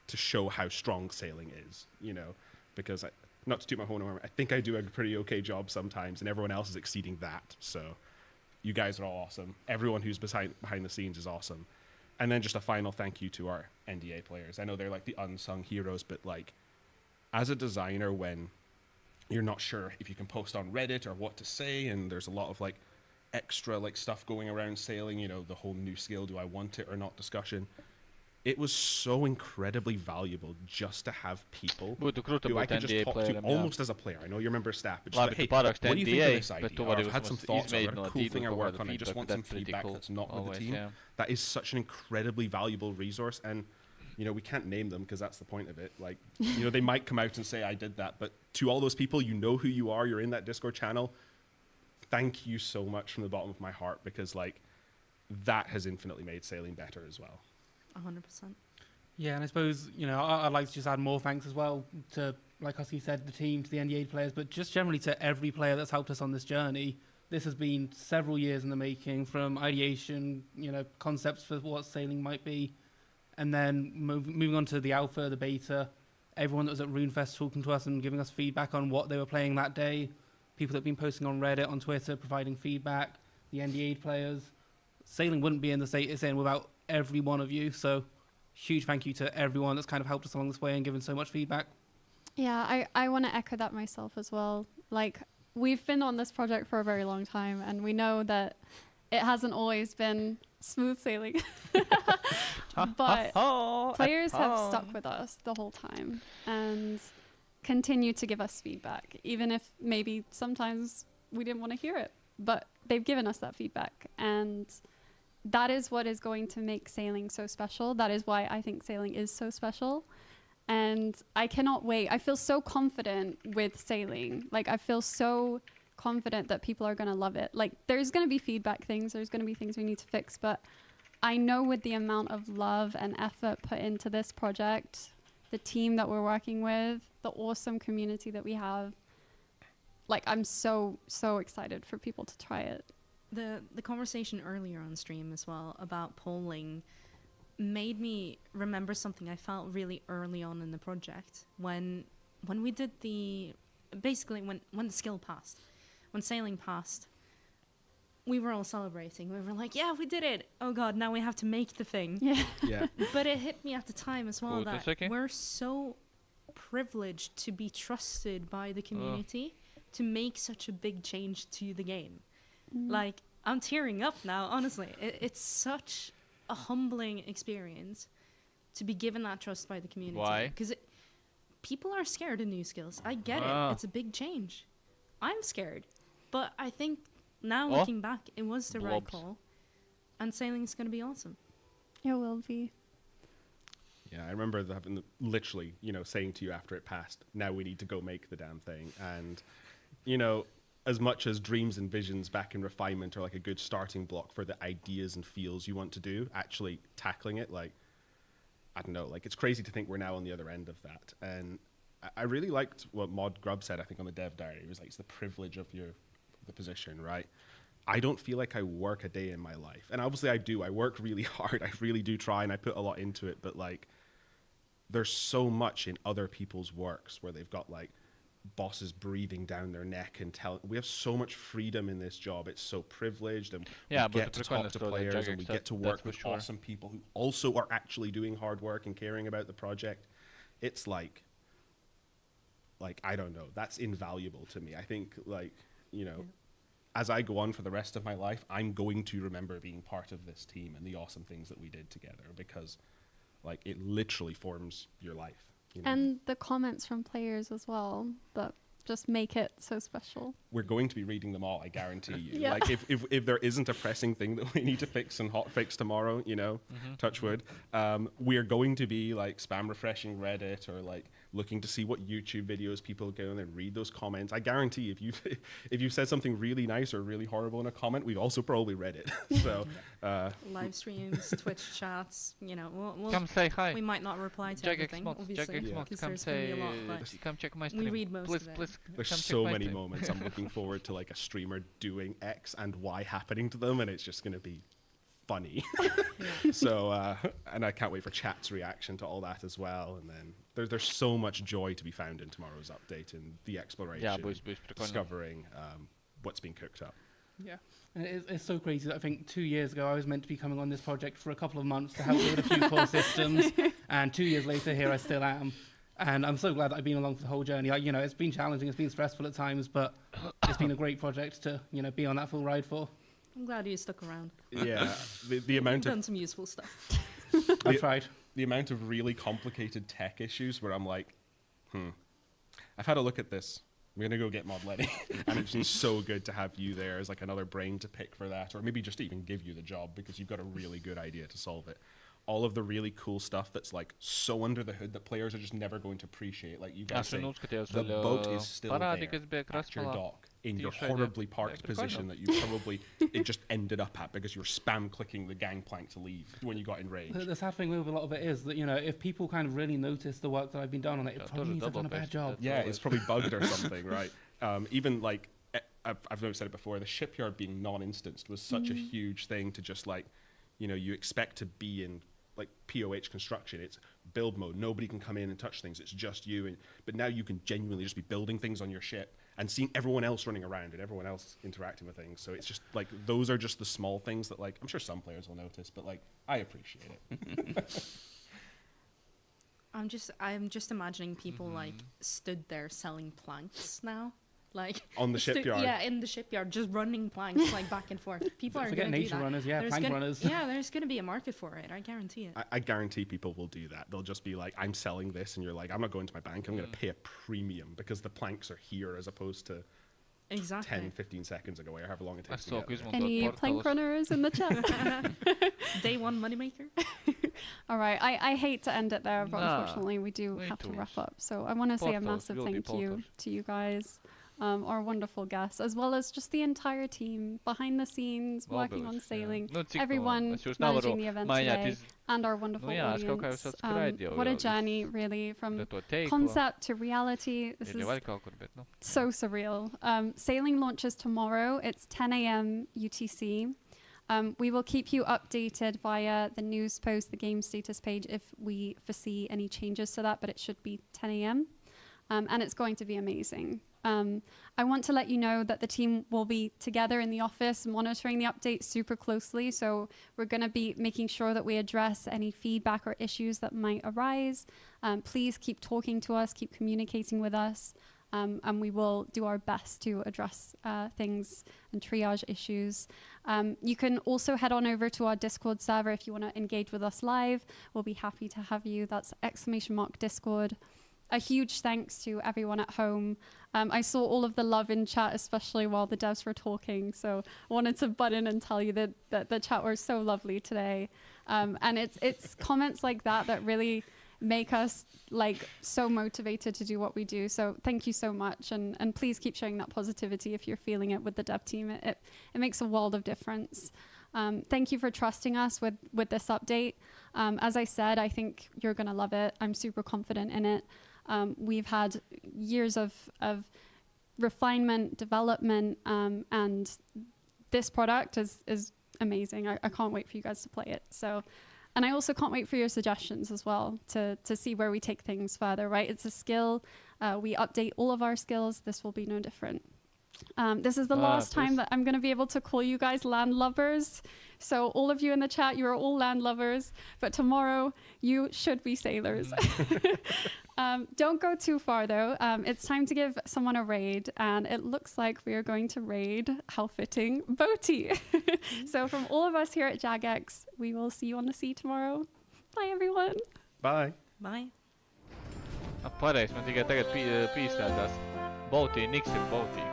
to show how strong sailing is, you know, because not to toot my own horn, I think I do a pretty okay job sometimes and everyone else is exceeding that. So you guys are all awesome. Everyone who's behind the scenes is awesome. And then just a final thank you to our NDA players. I know they're the unsung heroes, but as a designer, when you're not sure if you can post on Reddit or what to say, and there's a lot of extra stuff going around sailing, you know, the whole new skill, do I want it or not discussion. It was so incredibly valuable just to have people who I could just talk to almost as a player. I know you're a member of staff, but just hey, what do you think of this idea? Or I've had some thoughts on a cool thing I work on. I just want some feedback that's not with the team. That is such an incredibly valuable resource, and you know, we can't name them because that's the point of it. You know, they might come out and say I did that, but to all those people, you know who you are, you're in that Discord channel. Thank you so much from the bottom of my heart, because that has infinitely made sailing better as well. 100%. Yeah, and I suppose, you know, I'd like to just add more thanks as well to, like Husky said, the team, to the NDA players, but just generally to every player that's helped us on this journey. This has been several years in the making, from ideation, you know, concepts for what sailing might be, and then moving on to the alpha, the beta, everyone that was at RuneFest talking to us and giving us feedback on what they were playing that day, people that have been posting on Reddit, on Twitter, providing feedback, the NDA players. Sailing wouldn't be in the state it's in without every one of you, so huge thank you to everyone that's kind of helped us along this way and given so much feedback. Yeah, I want to echo that myself as well. We've been on this project for a very long time, and we know that it hasn't always been smooth sailing. But players have stuck with us the whole time and continue to give us feedback, even if maybe sometimes we didn't want to hear it, but they've given us that feedback, and that is what is going to make sailing so special. That is why I think sailing is so special. And I cannot wait. I feel so confident with sailing. Like, I feel so confident that people are going to love it. Like, there's going to be feedback things. There's going to be things we need to fix. But I know with the amount of love and effort put into this project, the team that we're working with, the awesome community that we have, like, I'm so, so excited for people to try it. The conversation earlier on stream as well about polling made me remember something I felt really early on in the project when we did basically when the skill passed, when sailing passed, we were all celebrating. We were like, yeah, we did it. Oh God, now we have to make the thing. Yeah. But it hit me at the time as well that we're so privileged to be trusted by the community to make such a big change to the game. Like, I'm tearing up now, honestly. It's such a humbling experience to be given that trust by the community. Why? Because people are scared of new skills. I get it. It's a big change. I'm scared. But I think now looking back, it was the right call. And sailing is going to be awesome. It will be. Yeah, I remember literally, saying to you after it passed, now we need to go make the damn thing. And, as much as dreams and visions back in refinement are like a good starting block for the ideas and feels you want to do, actually tackling it, like, I don't know, like, it's crazy to think we're now on the other end of that. And I really liked what Mod Grub said, I think, on the dev diary. It was like, it's the privilege of the position, right? I don't feel like I work a day in my life. And obviously I do. I work really hard. I really do try, and I put a lot into it. But, like, there's so much in other people's works where they've got, like, bosses breathing down their neck and we have so much freedom in this job. It's so privileged, and we get to talk to players, and we get to work with awesome people who also are actually doing hard work and caring about the project. It's like I don't know, that's invaluable to me. I think, like, as I go on for the rest of my life, I'm going to remember being part of this team and the awesome things that we did together, because, like, it literally forms your life. And the comments from players as well that just make it so special. We're going to be reading them all, I guarantee you. Yeah. Like, if there isn't a pressing thing that we need to fix and hotfix tomorrow, touch wood, we are going to be, like, spam refreshing Reddit or, like, looking to see what YouTube videos people go and then read those comments. I guarantee if you've said something really nice or really horrible in a comment, we've also probably read it. So live streams, Twitch chats, we'll come say hi. We might not reply to everything, obviously, because there's going to be a lot, but come check my stream. We read most of it. There's so many moments I'm looking forward to, like, a streamer doing X and Y happening to them, and it's just going to be funny. So and I can't wait for chat's reaction to all that as well. And then there's so much joy to be found in tomorrow's update, and the exploration, discovering what's being cooked up. Yeah, and it's so crazy that I think 2 years ago I was meant to be coming on this project for a couple of months to help with a few core systems, and 2 years later here I still am. And I'm so glad that I've been along for the whole journey. Like, it's been challenging, it's been stressful at times, but it's been a great project to, be on that full ride for. I'm glad you stuck around. Yeah, the amount You've done some useful stuff. I've tried. The amount of really complicated tech issues where I'm like, I've had a look at this. I'm going to go get Mod Lenny. And it's been so good to have you there as, like, another brain to pick for that, or maybe just even give you the job because you've got a really good idea to solve it. All of the really cool stuff that's, like, so under the hood that players are just never going to appreciate. Like you guys say, the boat is still there at your dock in your horribly parked position that you probably it just ended up at because you were spam clicking the gangplank to leave when you got in range. The sad thing with a lot of it is that, if people kind of really notice the work that I've been done on it, it probably means I've done a bad job. Yeah, it's probably bugged or something, right? Even, like, I've never said it before, the shipyard being non-instanced was such a huge thing to just, like, you expect to be in, like, POH construction. It's build mode. Nobody can come in and touch things. It's just you. But now you can genuinely just be building things on your ship and seeing everyone else running around and everyone else interacting with things. So it's just, like, those are just the small things that, like, I'm sure some players will notice, but, like, I appreciate it. I'm just imagining people like stood there selling planks now. Like on the shipyard. Yeah, in the shipyard, just running planks like back and forth. People are going to do that. Runners, yeah, plank runners. Yeah, there's going to be a market for it. I guarantee it. I guarantee people will do that. They'll just be like, I'm selling this, and you're like, I'm not going to my bank. I'm going to pay a premium because the planks are here as opposed to exactly 10, 15 seconds ago, or however long it takes to get there. Any plank runners in the chat? Day one moneymaker. All right, I hate to end it there, but unfortunately we do have to wrap up. So I want to say a massive thank you to you guys, our wonderful guests, as well as just the entire team behind the scenes, working on sailing, everyone managing the event today, and our wonderful audience. What a journey, really, from concept to reality. This is so surreal. Sailing launches tomorrow. It's 10 a.m. UTC. We will keep you updated via the news post, the game status page, if we foresee any changes to that, but it should be 10 a.m. And it's going to be amazing. I want to let you know that the team will be together in the office monitoring the updates super closely. So we're going to be making sure that we address any feedback or issues that might arise. Please keep talking to us, keep communicating with us. And we will do our best to address things and triage issues. You can also head on over to our Discord server if you want to engage with us live. We'll be happy to have you. That's !Discord. A huge thanks to everyone at home. I saw all of the love in chat, especially while the devs were talking. So I wanted to butt in and tell you that the chat was so lovely today. And it's comments like that that really make us like so motivated to do what we do. So thank you so much, and please keep showing that positivity if you're feeling it with the dev team. It makes a world of difference. Thank you for trusting us with this update. As I said, I think you're gonna love it. I'm super confident in it. We've had years of refinement, development, and this product is amazing. I can't wait for you guys to play it. So. And I also can't wait for your suggestions as well to see where we take things further, right? It's a skill. We update all of our skills. This will be no different. This is the last time that I'm going to be able to call you guys land lovers. So all of you in the chat, you are all land lovers. But tomorrow, you should be sailors. Don't go too far, though. It's time to give someone a raid. And it looks like we are going to raid, how fitting, Boaty. So from all of us here at Jagex, we will see you on the sea tomorrow. Bye, everyone. Bye. Bye. Pareizi, man tikai tagad pīstādās. Boaty, Nixir Boaty.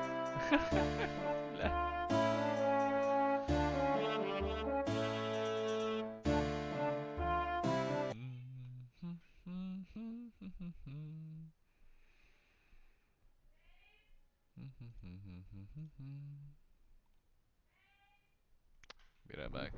Be right back.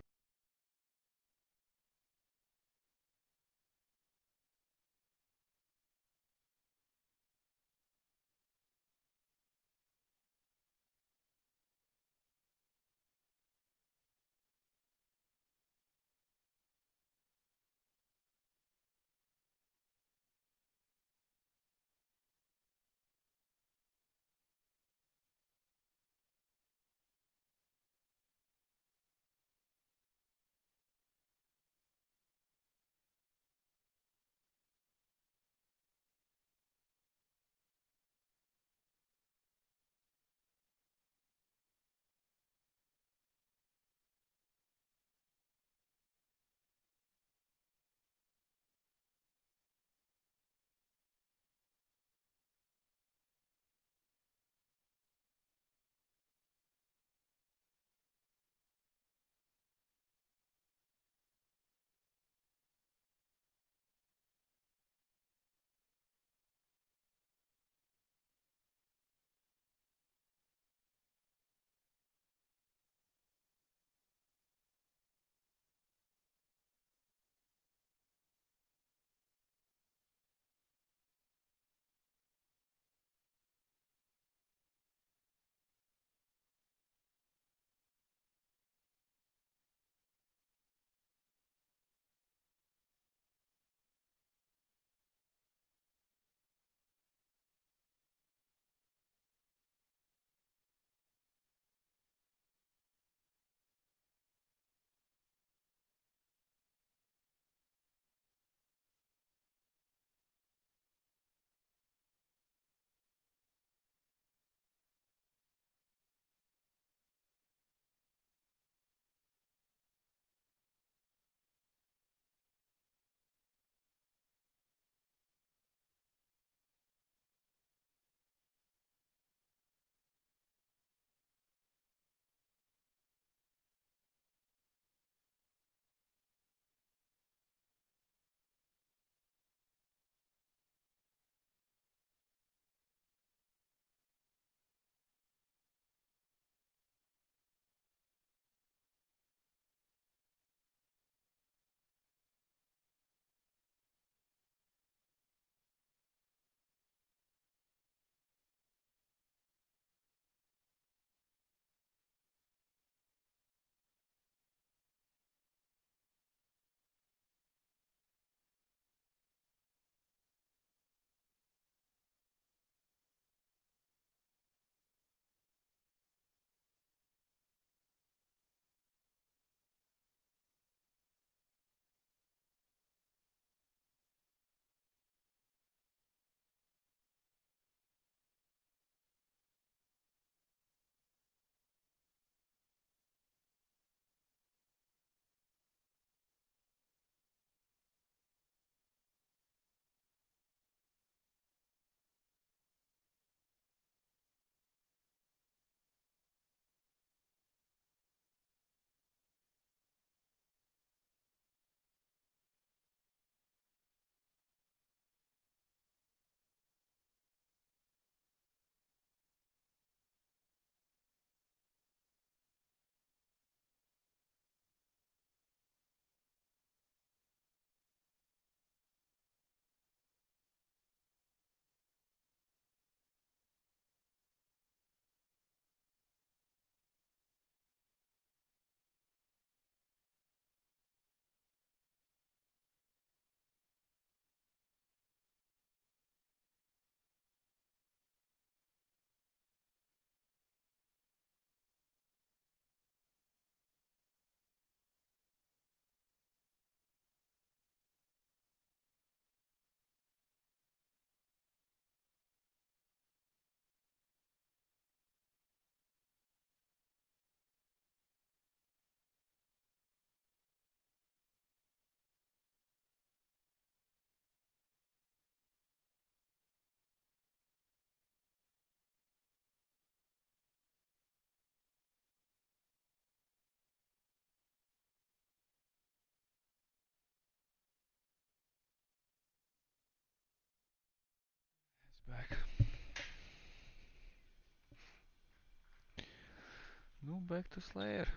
Nu, back to Slayer.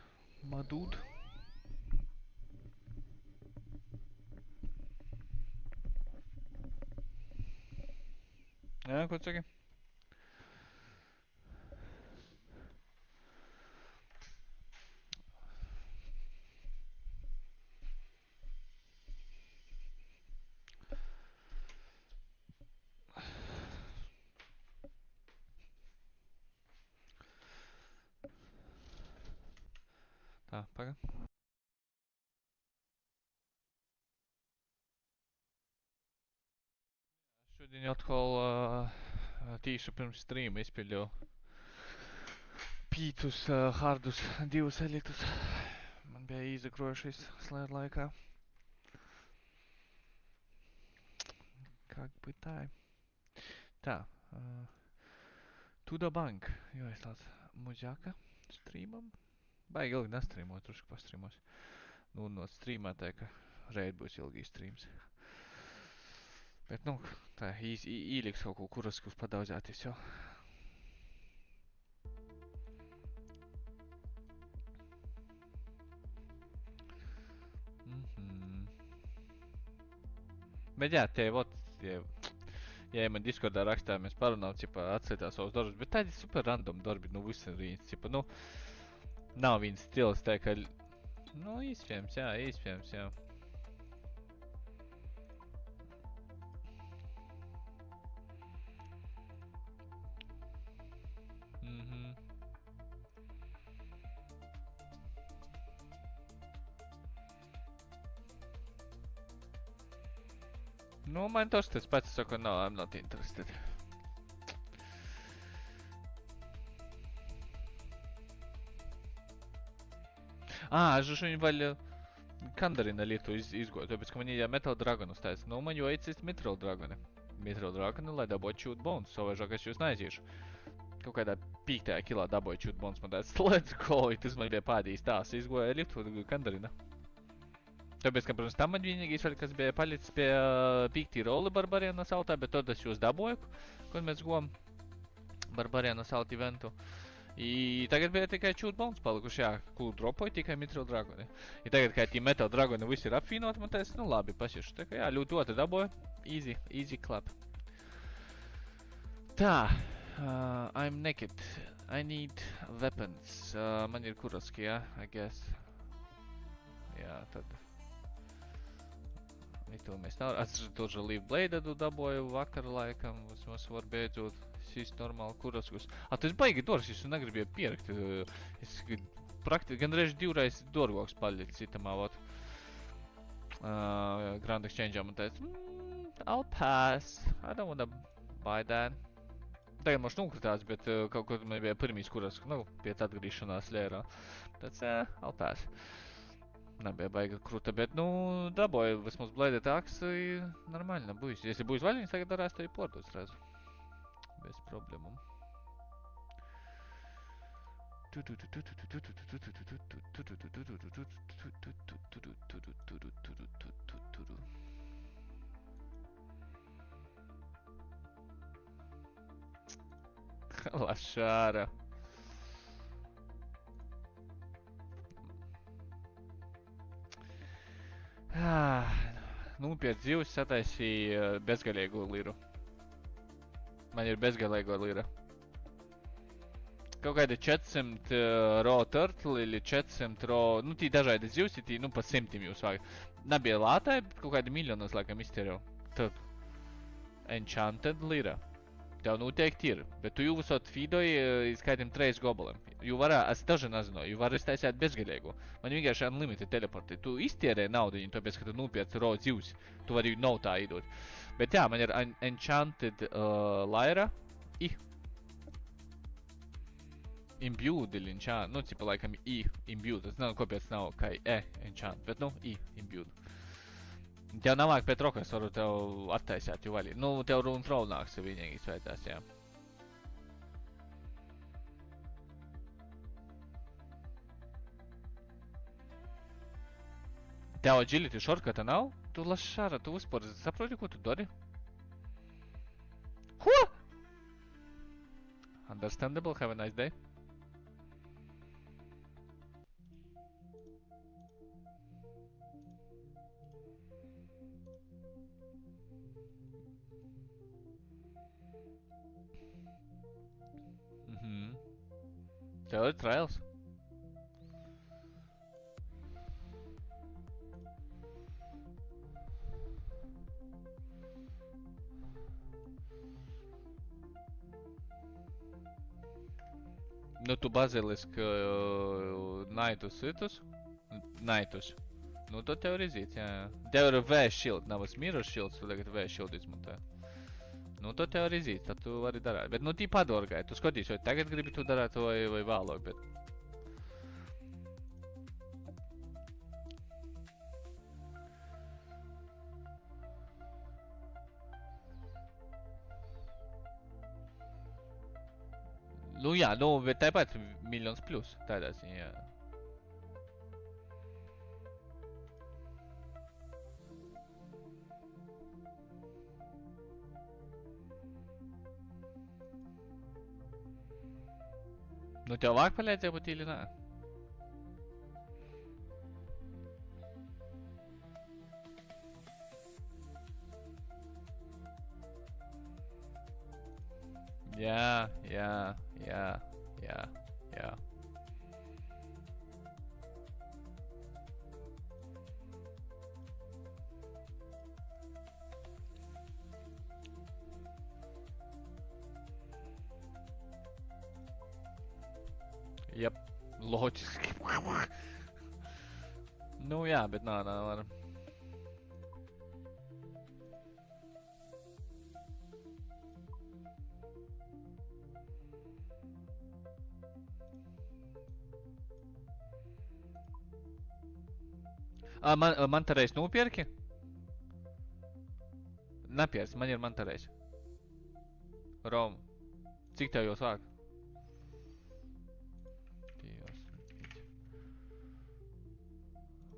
My dude. Jā, ko tu saki? Tā, paga. Šodien atkal tīšu pirms streama izpildīju pītus, hardus, 2 elitus. Man bija izakrojušies Slayer laikā. Как бы tā. Tā. To the bank. Jo, es tāds muģāka streamam. Baigi ilgi nestrīmoju, trušku pastrīmos. Nu, no streamētāji, ka reid būs ilgi streams. Bet, nu, tā īliks kaut ko kuraskus padaudzēties jau. Bet jā, tie, ja man Discordā rakstā, mēs parunām, cipa, atskaitā savus darbus, bet tādi super random darbi, nu, visi rīns, cipa, nu, nav viens stils, tā kā, nu, iespējams, jā. Nu, man tas pats saka, no, I'm not interested. Es viņu vēl Kandarina lietu izgoju, tāpēc, ka man ir Metal Dragonu stājas. Nu, man jau aicīs Mithril Dragoni. Mithril Dragoni, lai dabot shoot bones, savaižāk es jūs neaiziešu. Kaut kādā 5. kilā daboju shoot bones, man tāds, let's go, tas man bija pādījis tās, izgoju lietu Kandarina. Tāpēc, ka, protams, tam man vienīgais vēl, kas bija palicis pie 5. roli Barbariana Assaultā, bet tad es jūs daboju, kad mēs gojam Barbariana Assault eventu. I tagad bija tikai shoot bones palikuši, jā, kuru dropoju tikai Mithril Dragoni. I tagad, kā tie Metal Dragoni visi ir apvienoti, man teica, nu labi, pasiešu. Tā kā jā, ļoti otri daboju, easy clap. Tā, I'm naked. I need weapons. Man ir kuraski, jā, I guess. Jā, tad. To mēs nav. Es тоже Leaf Blade daboju vakar laikam, mums var beidzot sist normāli kuraskus. Tas baigi dors, es negribēju pierakt. Es praktiski gandrīz 2 reizes dārgāks palicis citamā, vot. Grand Exchange'ā man teica, I'll pass. I don't wanna buy that. Tagad mums nokritās, bet kaut kur man bija pirmīs kurasku, nu, pēc atgrīšanās lērā. Tāds, I'll pass. Nebija baigi kruta, bet, nu, daboju vismaz Blade taksi, normально būs. Если būs vaļņas, tagad darās, to ir portot srazu. Bez problēmām. Lašāra. Nu, pie dzīves sataisīja bezgalīgo liru. Man ir bezgalīgo lira. Kaut kādi 400 raw turtle ili 400 raw, nu, tī dažādi dzīves, tī, nu, pa 100 jūs vāga. Nebija lātāji, bet kaut kādi miljonos, laikam, iztērjau. Tad. Enchanted lira. Tev noteikti ir, bet tu jau visot feedoji skaitim 3 gobaliem. Jū varā, es daži nezināju, jū var iztaisēt bezgalīgo. Man vienkārši unlimited teleporti. Tu iztērē naudu, tāpēc, ka tu nopērci raw dzīves. Tu vari nav tā idot. Bet jā, man ir Enchanted Lyra I. Imbued ili enchant. Nu, cipa laikam I imbued. Es nezinu, kāpēc nav kā enchant, bet nu, I imbued. Tev navāk pēc rokas varu tev attaisēt, jo vaļī. Nu, tev runa traunāks vienīgais vajadzēs, jā. Tev agility shortcuta nav? Tu lašāra, tu vispār saproti, ko tu dari? Ko? Understandable, have a nice day. Tev ir trials? Nu, tu baziliski naitus citus? Naitus. Nu, tad tev ir izīts, jā. Tev ir V-shield, nav mirror shields, tu tagad V-shield izmantoji. Nu, tad tev ir izīts, tad tu vari darāt. Bet, nu, tī padorgai, tu skatīsi, vai tagad gribi tu darāt vai vēlāk, bet... Nu, jā, nu, bet tāpat miljons plus, tādā ziņā, jā. Nu, tev vāk palīdzēja būt ili nā? Jā. Jep, loģiski. Nu jā, bet nā, var. Man tareiz nopierki? Nepierci, man ir man tareiz. Rom, cik tev jūs vāk?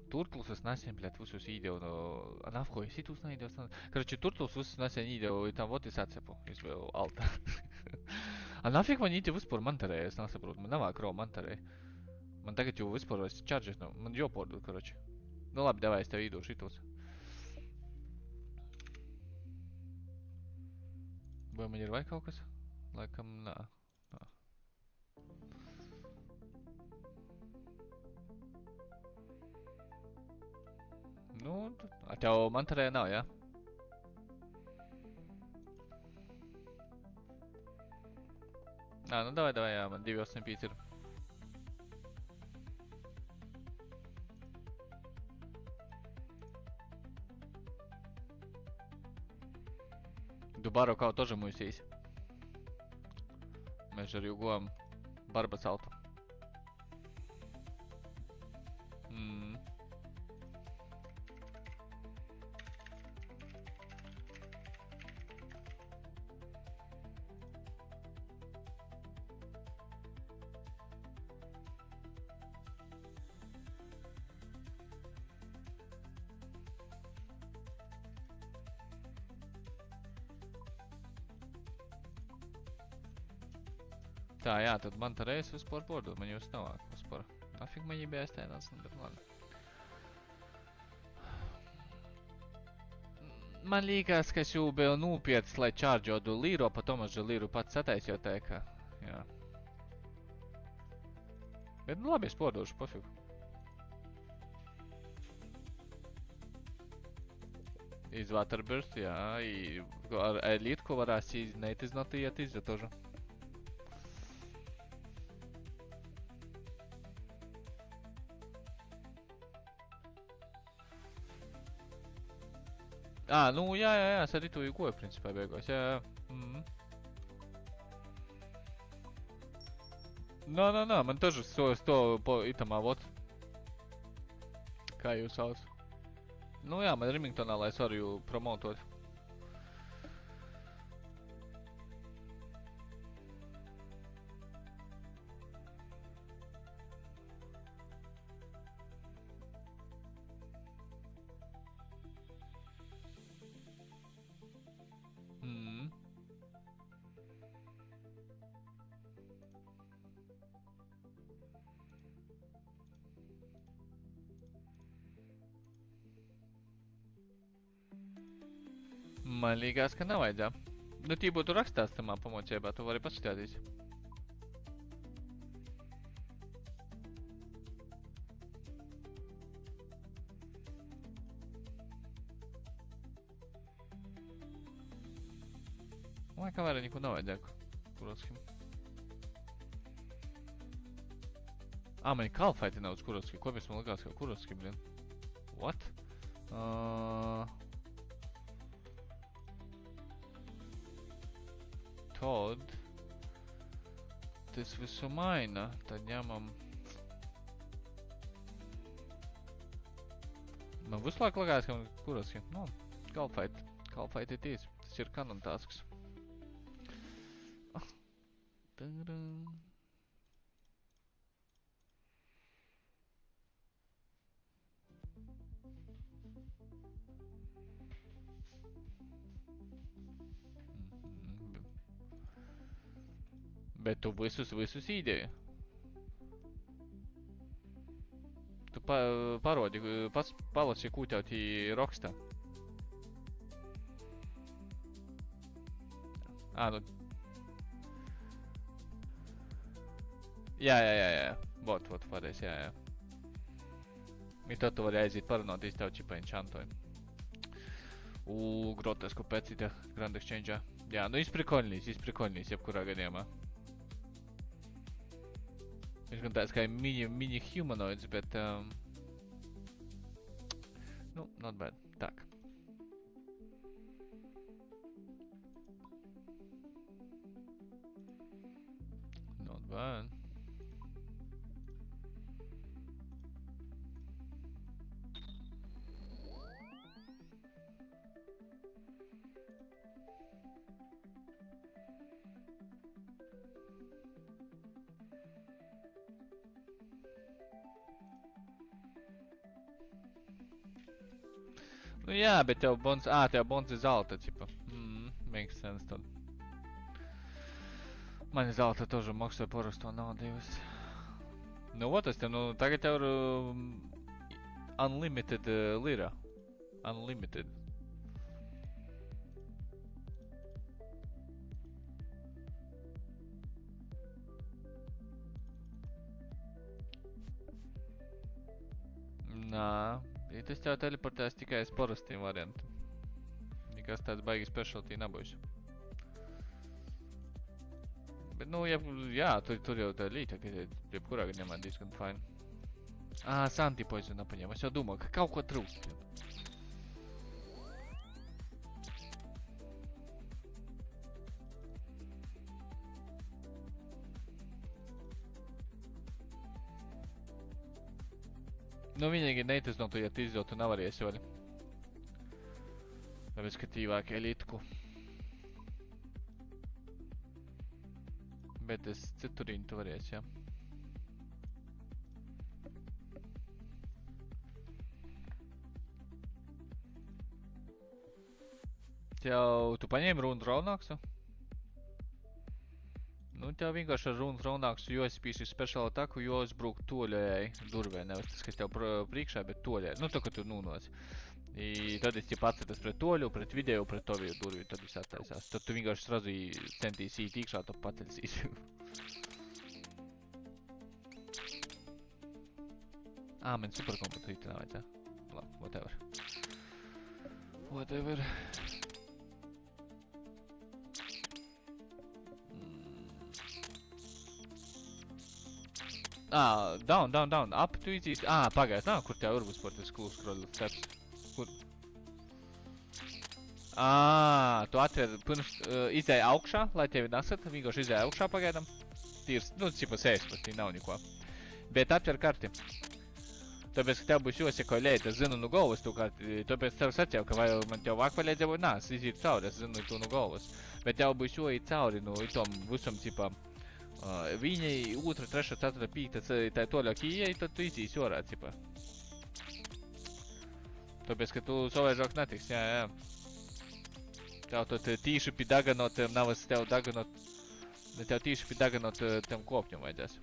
Turtles несен, блядь, высус идео, но она входит, и тут найдет. Короче, Turtles высус несен идео, и там вот и сацепу, из алта. А нафиг man идти vispār man tarēja, es nesaprotu, man nevāk Rom man tarēja. Man tagad jau vispār vairs charges nav, man jopordot, короче. Nu labi, davai, es tev īdu šitos. Vai man ir vai kaut kas? Laikam, nā. Nu, tev man tarēja nav, jā? Nā, nu davai, jā, man 285 ir. Дубаро кау тоже мы здесь. Между югом Барбасалту. Tā, jā, tad man tā reiz vispār pordod, man jūs navāk vispār. Nafig man jī bija aiztēnās, bet labi. Man liekas, ka es jau biju nūpietis, lai čārģodu līro, potom es līru pats sataisīju tēkā. Jā. Bet nu labi, es pordošu, pofig. Iz Waterburst, jā, i ar elitku varās neitiznoti iet izja tožu. Nu jā, es arī to goju, principā, beigās, jā. Nā, man tažu to po itamā, vot. Kā jūs sauc? Nu jā, man Remingtonā, lai es varu jū promotot. Man liekas, ka nevajadzā. Nu, tī būtu rakstās tamā pamocībā, tu vari paskatīt. Laikam vairāk neko nevajadzēja Kuroskim. Mani kalfaiti nav uz Kuroski. Kāpēc man likās, ka Kuroski, blin? What? Tad tas visu maina. Tad ņemam... Man visu laiku likās, ka man Kuroski. Nu, kalfaiti. Kalfaiti ir tīs. Tas ir kanon tasks. Bet tu visus īdēji. Tu parodi, pats palasi, ko tev tī rakstā. Nu... Jā. Vot, pareiz, jā. I tad tu vari aiziet parunāt, tev čipa enchantoja. Grotesku pēc ita Grand Exchange'ā. Jā, nu izprikoļnīs, jebkurā gadījumā. Viņš gan tāds kā mini humanoids, bet... Nu, not bad. Tak. Not bad. Nu jā, bet tev bonds... tev bonds ir zelta, čipa. Makes sense tad. Mani zelta тоже maksāja parasto naudu divas. Nu, ot, tagad tev ir unlimited lira. Unlimited. Nā. Tas tev teleportēs tikai uz parastiem variantiem. Nekas tāds baigi specialty nebūs. Bet, nu, jā, tur jau tā līta, ka jebkurā gadījumā diezgan fine. Santi poison apaņēma. Es jau domāju, ka kaut ko trūkst. Nu, vienīgi neitaisnotu, ja tu izdotu nevarēsi vēl. Respektīvāk elitku. Bet es cituriņu tu varēsi, jā. Tu paņēmi runu raunāksu? Nu, tev vienkārši ar runu raunāksu, jo es pīšu speciālu ataku, jo es brūku toļai durvē, nevis tas, kas tev priekšā, bet toļai. Nu, tā, ka tu nūnosi. Tad es ķip atcetas pret toļu, pret video, pret toviju durvju, tad viss attaisās. Tad tu vienkārši srazu centīs īt iekšā, to pateļsīs. Man superkomputīti nevajadzē. Labi, whatever. Down, up tu izīs. Pagaid, kur tev urbus par tas cool scroll steps? Kur? Tu atver, pirms izēja augšā, lai tevi nesat, vienkārši izēja augšā pagaidam. Tīrs, nu, cipa sēs, pat tī nav neko. Bet atver karti. Tāpēc, ka tev būs joseko ļēt, es zinu no galvas tu karti, tāpēc tev sacēju, ka vai man tev vāk paļēdzēja, vai nā, es izīt cauri, es zinu tu no galvas. Bet tev būs joīt cauri, nu, itom visam, cipa, viņai 2, 3, 4, 5, tā toļāk ieej, tad tu izīs orā, cipa. Tāpēc, ka tu savaižāk netiks, jā. Tev tad tīši pi daganot, navas tev daganot, tev tīši pi daganot tem kopņam vajadzēs.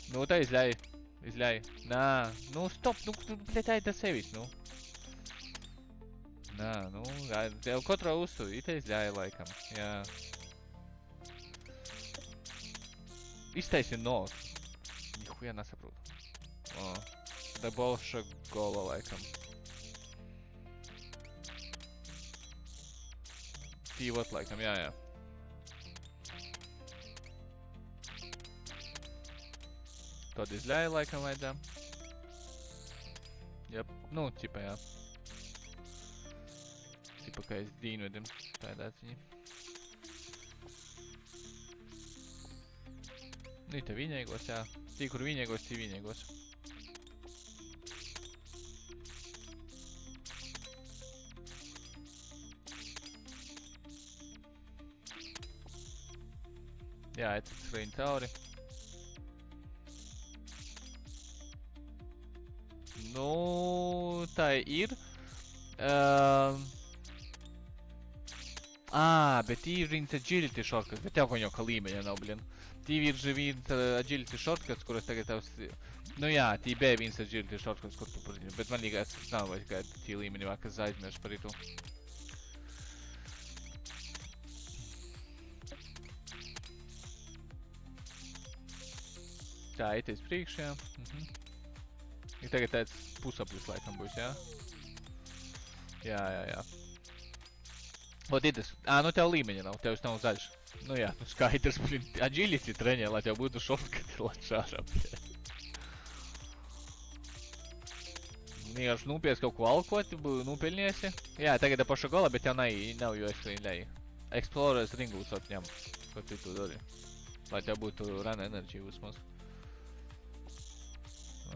Nu, tā izļai. Nā, nu, stop, nu, bļet, aida sevis, nu. Nā, nu, tev kotrā uztu, ita izļai laikam, jā. Iztaisi nos. Nihuja nesaprotu. Da bolša gola laikam. T-Watt laikam, jā. Tad izļāja laikam vajadzā. Jep, nu, ķipa, jā. Ķipa, kā es dīnvedim, tādāt viņi. Nu, te viņaigos, jā. Tī, kur viņaigos, tī viņaigos. Jā, et skrien cauri. Nu, tā ir. Bet ir viens agility shortcuts, bet tev koņo ka līmeņa nav, blin. Tī ir viens agility shortcuts, kuras tagad tavs... Nu jā, tī bija viens agility shortcuts, kur tu parīni, bet man līgās nav vai kā tī līmeņi vēl, kas aizmirst par itu. Tā, ities priekš, jā. Ir tagad tāds pusaplis laikam būs, jā? Jā. Ot, itis. Nu tev līmeņa nav, tevs nav zaļš. Nu jā, nu skaidrs, blin, agility treņē, lai tev būtu shortcuti lačārā, blin. Vienkārši nūpies kaut ko alkot, nūpilniesi. Jā, tagad paša gola, bet tev nav jo eskrīnļai. Explorers ringus atņem, ko tu tu dori. Lai tev būtu run energy vismaz.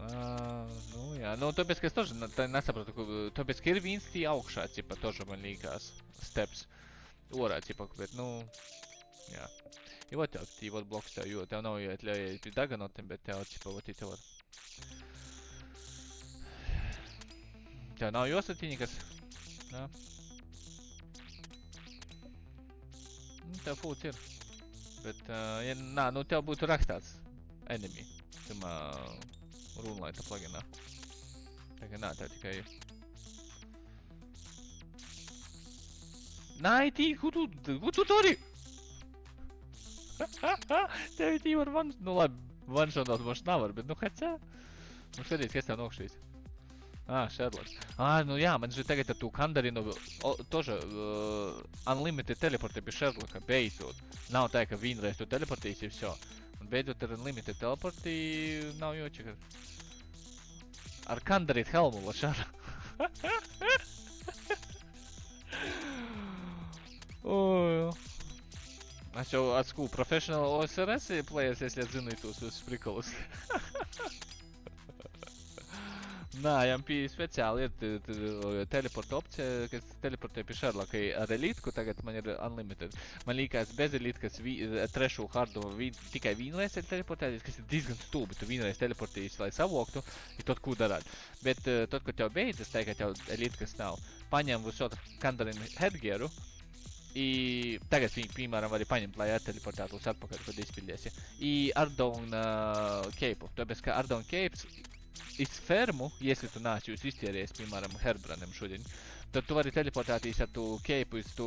Nu jā, nu tāpēc, ka es toži nesapratu, tāpēc, ka ir viens tī augšā, cipa, toži man līkās steps orā, cipa, bet, nu, jā. I vot tev, tī vot bloks tev, jo tev nav jāatļauj pie daganotim, bet tev, cipa, vot tī tev var. Tev nav jāsatī nekas, jā. Tev fūts ir, bet, nu tev būtu rakstāts enemy, tamā, runlaita pluginā. Tagad nā, tev tikai ir. Nai, tī, ko tu dari? Tev tī var nu labi, vanšonot moši navar, bet nu hacā. Nu skaties, kas tev nokšīs. Sherlocks. Nu jā, man žī tagad ar tū kandarinu, toža unlimited teleporte pie Sherlocka, beidzot. Nav tā, ka vienreiz tu teleportīsi ir всё. Un beidzot ar unlimited teleportī nav jočika. Ar kandarīt helmu lašāra. Es jau atsku professional OSRS players, es zinu tos visus prikolus. Nā, jām pie speciāli ir teleporta opcija, kas teleportē pie Sherlocka ar elitku, tagad man ir unlimited. Man līkās bez elitkas trešo hardu tikai vienreiz ir teleportēties, kas ir diezgan stūbi, tu vienreiz teleportējies, lai savoktu, ir tot, ko darāt. Bet tot, kad tev beidzas, tā, ka tev elitkas nav, paņem visot kandarinu headgearu, I tagad viņi, piemēram, var paņemt, lai atteleportētos atpakaļ, kad izpildies. I Ardon Cape, tāpēc, ka Ardon Capes iz fermu, если tu nāc jūs izķēries, piemēram, Herbrandam šodien, tad tu vari teleportēties ar tu Cape iz tu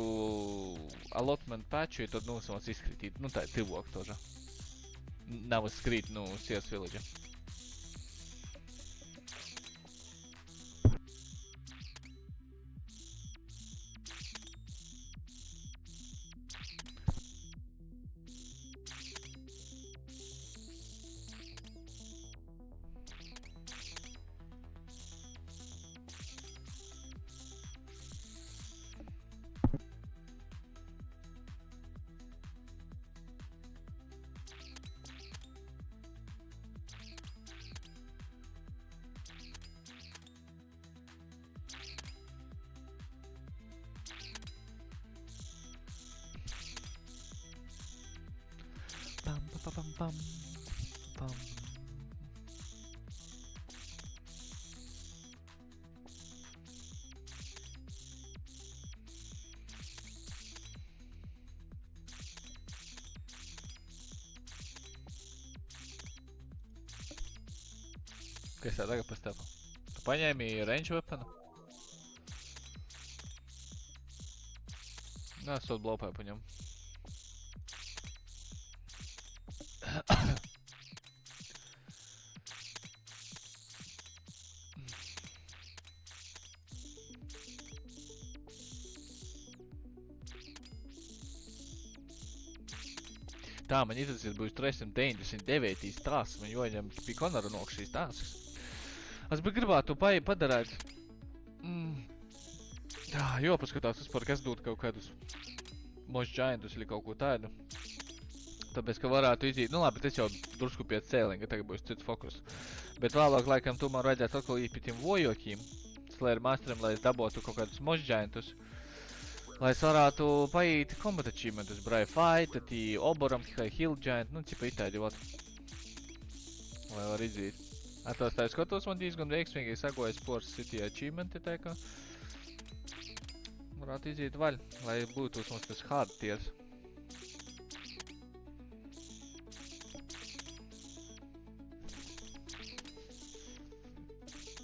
allotment patchu, I tad savas izskritīt. Nu tā ir cilvēku toža. Nav skrīt, Sears Village. Kas tā tagad pastāv? Tu paņēmi range weaponu? Nā, sot blopāju paņem. Tā, man izlasīt būs 399 stāsts, man joņem pie Konaru nok šīs stāsts. Es bet gribētu padarēt... paskatās uz par kas dūt kaut kādus mož giantus ili kaut ko tādu. Tāpēc, ka varētu iziet... Nu labi, tas jau drusku pie cēlinga, tagad būs cits fokus. Bet vēlāk, laikam, tu man vajadzētu atkal iet pie tiem vojokiem, Slayer Masterim, lai es dabūtu kaut kādus mož giantus. Lai es varētu paiet combat achievementus, Brave Fight, tī Oboram, Hill Giant, nu, cipa itādi, vat. Lai var iziet. Atās tā skatos, man diezgan veiksmīgi sagoja Sports City achievementi, tā kā varētu iziet vaļ, lai būtu mums tas hard tiers.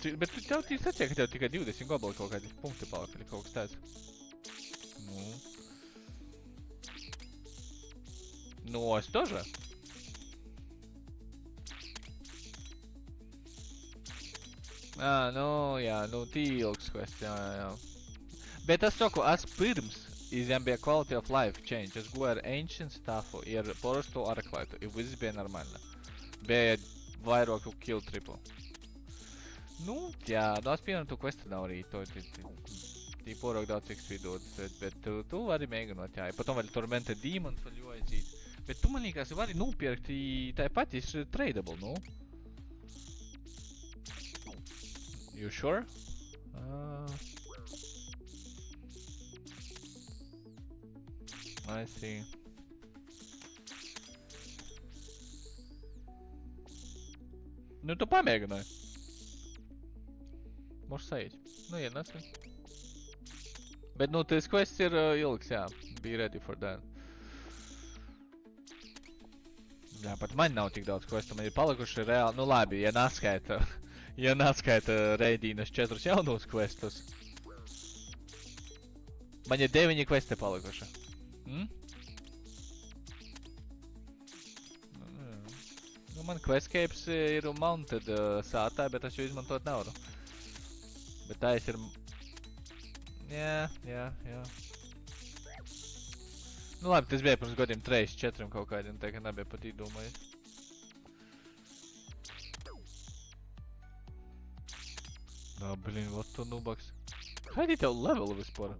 Bet tu tev sacīja, ka tev tikai 20 gobali kaut kādi punkti palika, или kaut kas tāds. Nu, es тоже. Nu, jā, nu, tīlgs quest, jā. Bet es saku, es pirms izjām bija quality of life change, es goju ar ancient stuffu, ir porostu arklaitu, ir viss bija normāli. Bija vairāku kill triple. Nu, jā, nu, es piemēram tu questu nav arī, tī porok daudz XP dod, bet tu vari mēģināt, jā. Potom vēl Tormented Demons vēl joaizīt. Bet tu man liekas, vari nopirkt, tā pat ir tradable, nu? You sure? I see. Nu, tu pamēģināji. Možeš sajīt. Nu, ienāc. Bet, nu, tas quests ir ilgs, jā. Be ready for that. Jā, pat man nav tik daudz questu, man ir palikuši reāli, nu labi, ja neskaita Reidīnas 4 jaunos questus. Man ir 9 questi palikuši. Nu, man questcapes ir mounted sātā, bet es jau izmantot nevaru. Bet tā es ir... Jā. Nu labi, tas bija pirms gadiem 3-4 kaut kādiem, tā kā nebija pat īdomājis. Blin, what tu nubaks? Kādi tev leveli vispār?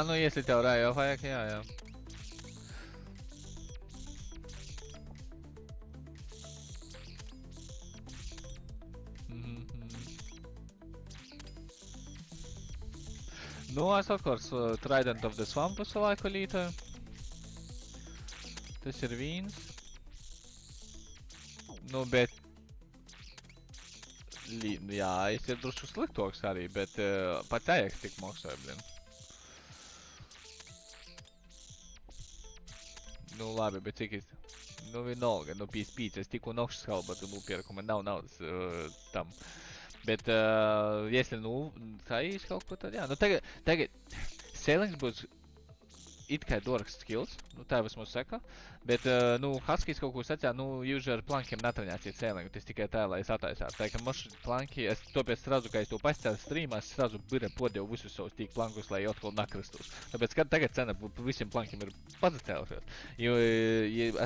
Nu, если tev rājo vajag, jā. Nu, es atkal Trident of the Swamp visu laiku lītoju. Tas ir vīns. Nu, bet... Jā, es ir drušu sliktoks arī, bet pat ejaks tik maksāju, blin. Nu, labi, bet cik es... Nu, vienalga, nu, 55, es tikko nokšas halbatu nopirku, man nav naudas tam. Bet, если, nu, tā īsti kaut ko tad, jā. Nu, tagad sailings būs it kā dārgs skills, nu, tā vismaz saka. Bet, nu, Huskies kaut ko sacīja, nu, jūs ar plankiem netraņāsiet sailingu, tas tikai tā, lai es attaisātu. Tā, ka mums planki, es topies redzu, ka es to pastāstu streamā, es redzu, bira podēju visus savus tīk plankus, lai atkal nakristos. Tāpēc, kad tagad cena visiem plankiem ir padzatēlušies. Jo,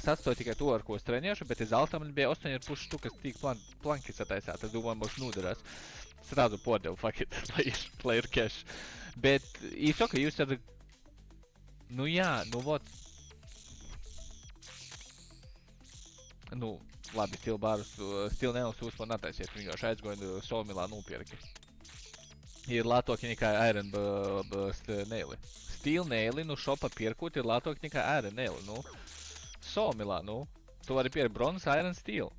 es atstāju tikai to, ar ko es treniešu, bet iz altam bija 8,5 štukas tīk planki sataisāt. Es domāju, mums noderās. Es redzu podēju, fuck it, lai ir cash. Bet, īsaka, jūs ar... Nu jā, nu vot. Nu, labi, stila nevis uzpār nataisiet, vienkārši aizgoju Somilā nopirki. Ir lātoki nekā Iron Naili. Stila Naili, nu šopa pirkot ir lātoki nekā Iron Naili, nu. Somilā, nu. tu vari pierkt bronze, iron, steel.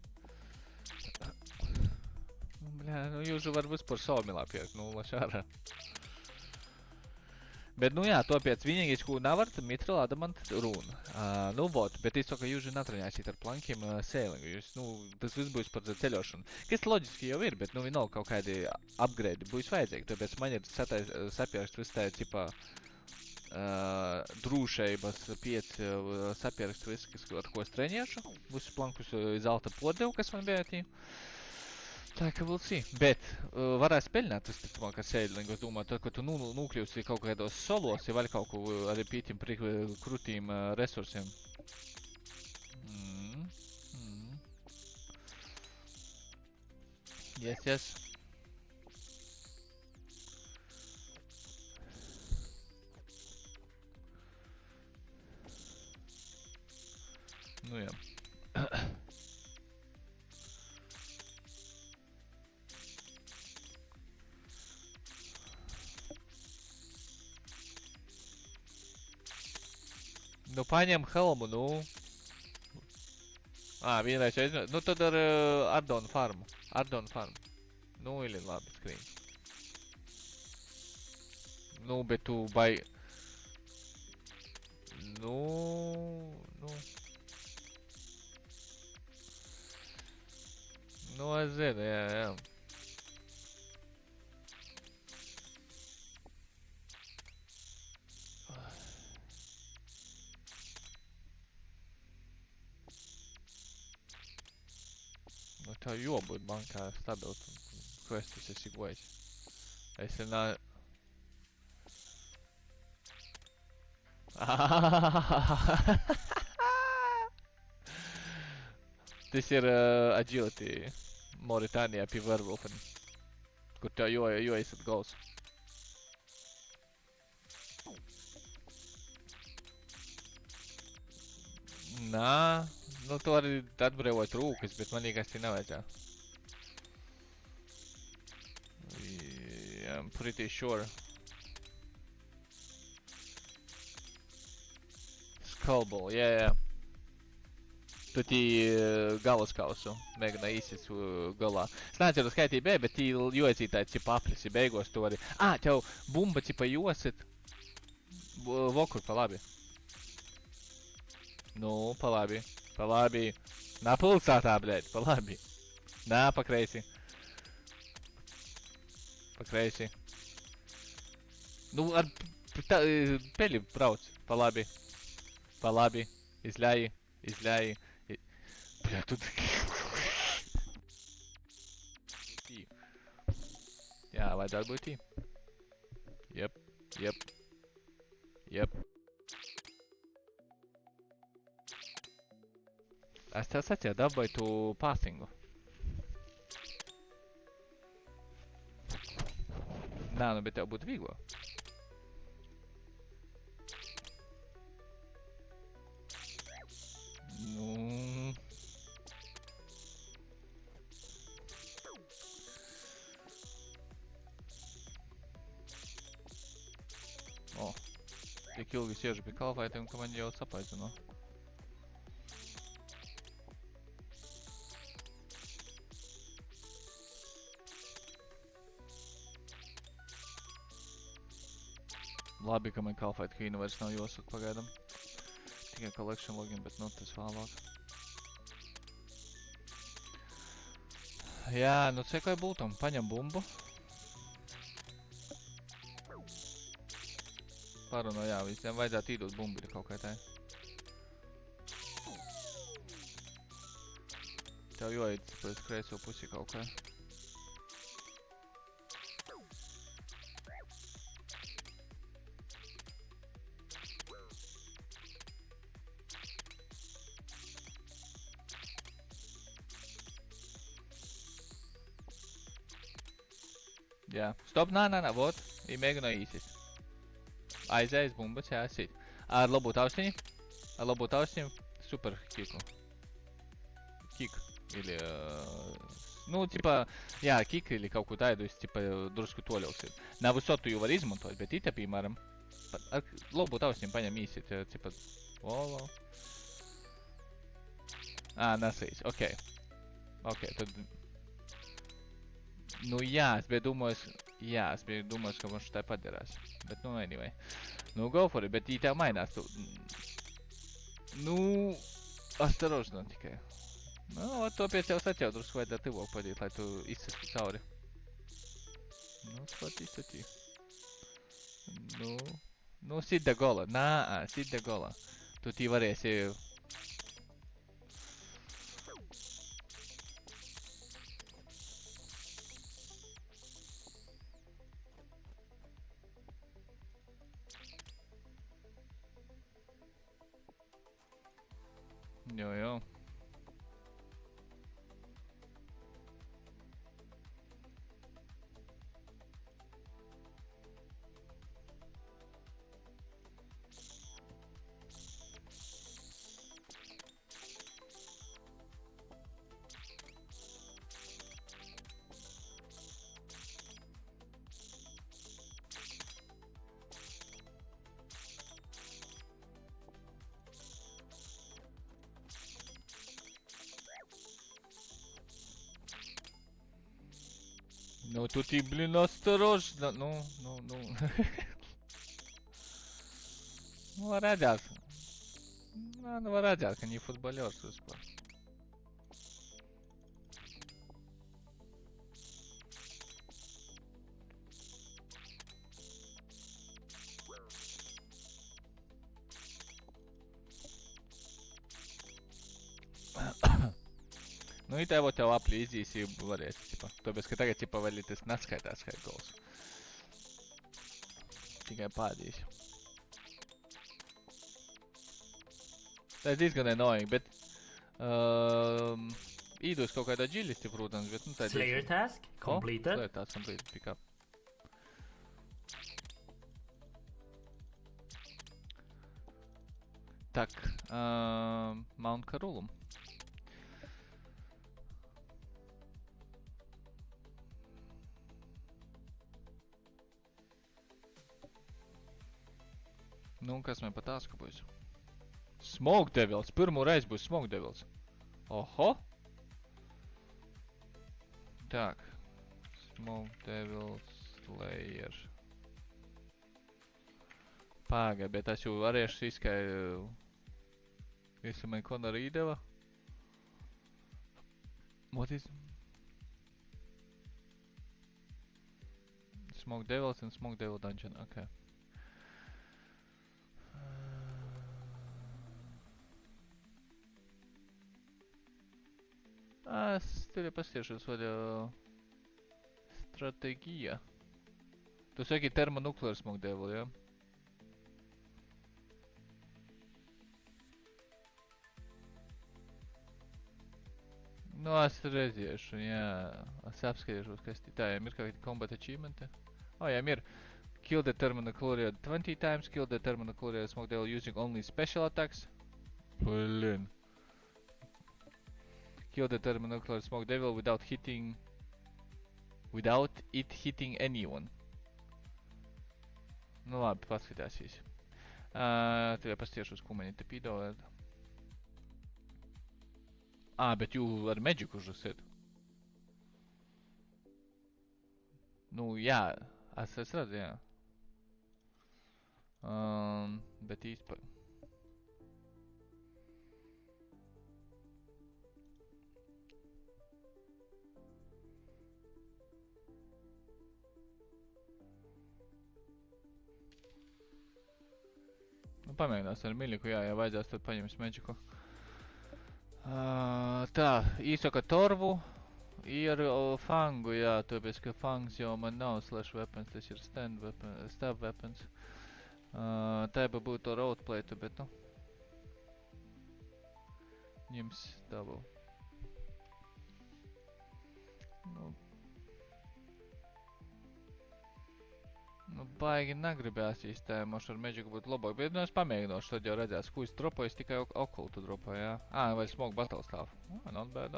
Bļā, nu jūžu var vispār sawmillā pierkt, nu laši ārā. Bet, nu jā, topiec vienīgais, ko nevar, tad mitril, adamant, runa. Nu, vot, bet es to, ka jūži natraņāsīt ar plankiem sailingu. Jūs, nu, tas viss būs par ceļošanu. Kas loģiski jau ir, bet, nu, vienalga kaut kādi upgrade būs vajadzīgi. Tāpēc man ir sapierkst viss tā, tipā, drūšeibas 5 sapierkst viss, ar ko es treņiešu. Visus plankus zelta poddevu, kas man bija tī. Tā kā we'll see. Bet varēs peļņāt tas ticamāk ar sēdlingu. Es domāju, tad, kad tu nokļūsi kaut kādos solos, ja var kaut ko arī pītiem krūtīm resursiem. Yes. Nu jā. Nu, paņem helmu, nu. Vienreiz aizmirst. Nu, tad ar Ardonu farmu. Nu, ili labi skrīn. Nu, bet tu Nu. Nu, es zinu, jā. Nu, tev jābūt bankā stabilt, ko es tas esi gojis. Es nā... Tas ir agility Mauritānijā pie Werwolfen, kur tev jo esat gals. Nā, nu tu arī atbrīvot rūkas, bet man liekas, tī nevajadzēja. Yeah, I'm pretty sure. Skullball, jā. Tu tī galaskausu mēģinā īsis galā. Es neatceru skaitību, bet tī jocītāji cipa aprisi beigos tu arī. Tev bumba cipa josit. Vokur pa labi. Nu, pa labi. Nā pulcātā, bļēd, pa labi. Nā, pa kreisi. Nu, ar peļi brauc, pa labi. Izļāji. Bļā, tu... Jā, vajadzētu būt tī. Jep. Es tev sacīju, dabāju tu passingu. Nā, nu, bet tev būtu vieglo. Nu... Tik ilgi siežu pie kalvaitiem, ka man jau sapaidzino. Labi, ka man Callfight Queen vairs nav jāsaka pagaidam. Tikai collection login, bet nu tas vēlāk. Jā, nu sekoja būtam. Paņem bumbu. Paruno, jā, visiem vajadzētu īdot bumbu kaut kā tā. Tev jāiet pēc kreiso pusi kaut kā. Jā, stop, nā, vot, ir mēģino īsis. Aizējas bumbas, jā, sit. Ar labu taustiņu, super kiku. Kik, ili, nu, tipa, jā, kik, ili kaut ko tādu, tipa, drusku toļauks ir. Nav visotu jau var izmantot, bet ite, piemēram, ar labu taustiņu paņem īsit, tipa, Nesīs, ok. Ok, tad... Nu jā, es biju domājis, ka man šitai padarās. Bet, nu, anyway. Nu, go for it, bet tī tev mainās. Tu... Nu, осторожно tikai. Nu, to pēc jau saķēv drusku vajadzētu tuvāk padīt, lai tu izsaski cauri. Nu, spati. Nu, sit da gola. Nā, sit da gola. Tu tī varēsi... Jo. Ну, тут и, блин, осторожно. Ну. Nu, var redzēt. Nu, var redzēt, ka viņi ir futboļors vispār. Nu, i tev apli izīsi varēs, ķipa. Tāpēc, ka tagad, ķipa, vēl tas neskaitās kā gols. Tikai pādīši. Tā ir diezgan annoying, bet... Īdos kaut kādā džilisti, protams, bet, nu, tā ir... Slayer task completed. Slayer task completed, pick up. Tak, Mount Karulum. Nu, kas man pat tāsku būs? Smoke Devils. Pirmo reizi būs Smoke Devils. Oho! Tak. Smoke Devils Slayer. Pāgai, bet es jau varēšu izskaitu... Visu man ko arī deva. What is... Smoke Devils and Smoke Devil Dungeon, okay. Tev pastiešos vaļā stratēģija. Tu saki termonukleāru Smoke Devil, jā? Nu, es redzēšu, jā. Es apskatīšos, kas tā, jām ir kādi combat achievementi? Jām ir. Kill the termonukleāru 20 times, kill the termonukleāru Smoke Devil using only special attacks. Blin. Kill the termonuclear Smoke Devil without it hitting anyone. Nu labi, paskatīsies. Tev pastiešos, ko mani te pīdolēt. Bet jū ar Magicu žasiet. Nu jā, es redzu, jā. Bet īsti... Nu, pamēģinās ar Miliku, jā, ja vajadzēs, tad paņems Magicu. Tā, īsaka Torvu ir Fangu, jā, tāpēc, ka Fangs jau man nav slash weapons, tas ir stab weapons. Taiba būtu roadplate, bet, nu, ņems double. Nu, baigi negribēs īstējumu, ar Magicu būtu labāk, bet nu es pamēģinošu, tad jau redzēs, ko es dropoju, es tikai okultu dropoju, jā. Vai Smoke Battle Staff. Not bad.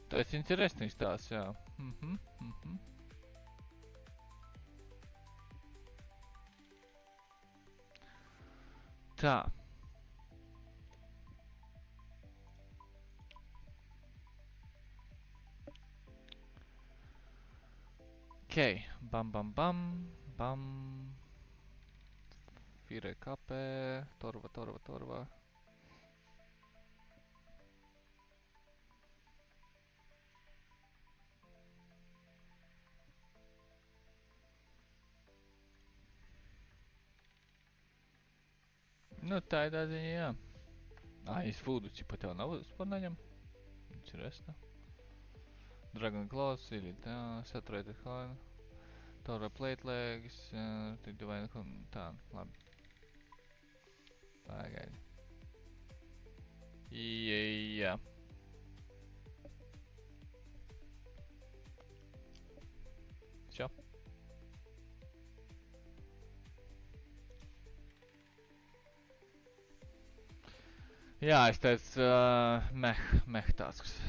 Tas ir interesants tās, jā. Tā. Okej, bam bam bam, bam. 4 kapę, torba. Ну, тогда не. А, из фуду, типа, теv nav spaņaņem. Интересно. Dragon Claws или tā, Saturated Horn. Tora Plate Legs, Divine Horn, tā, labi. Pagaidi. Jā. Čo? Jā, es teicu, meh tasks.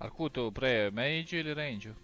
Ar ko tu preja mage ili range?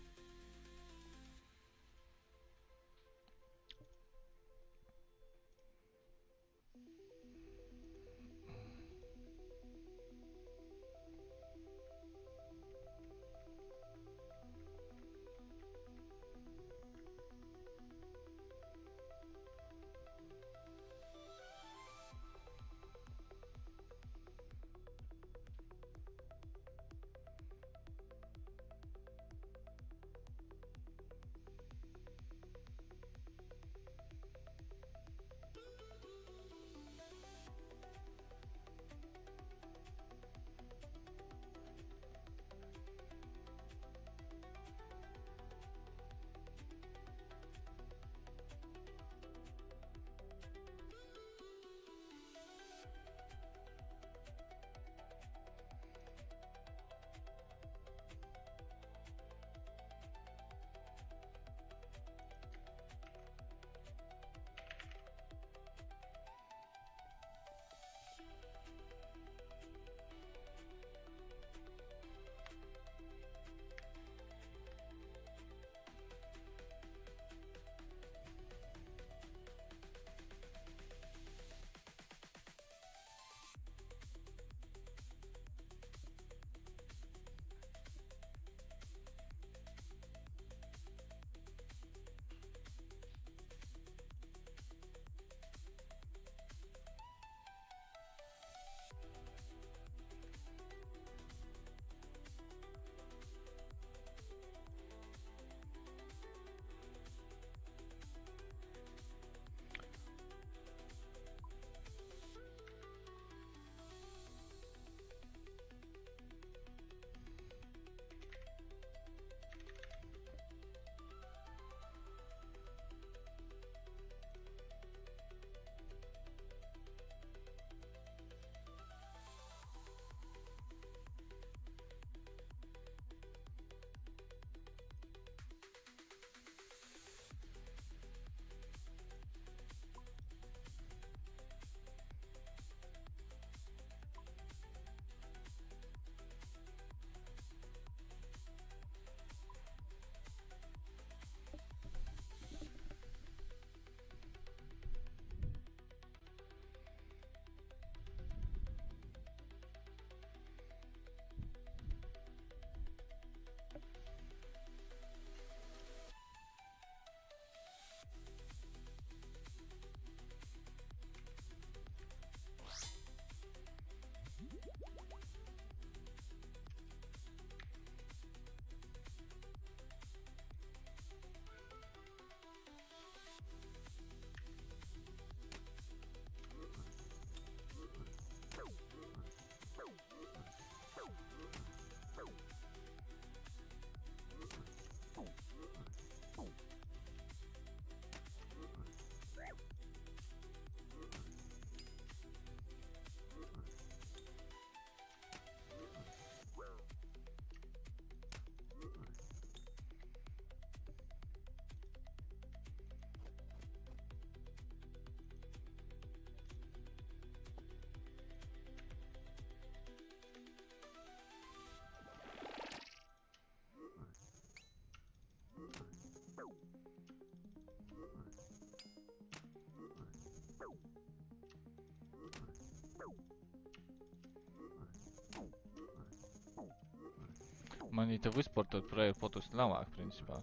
Man te vispār tad prayer fotos navāk, principā.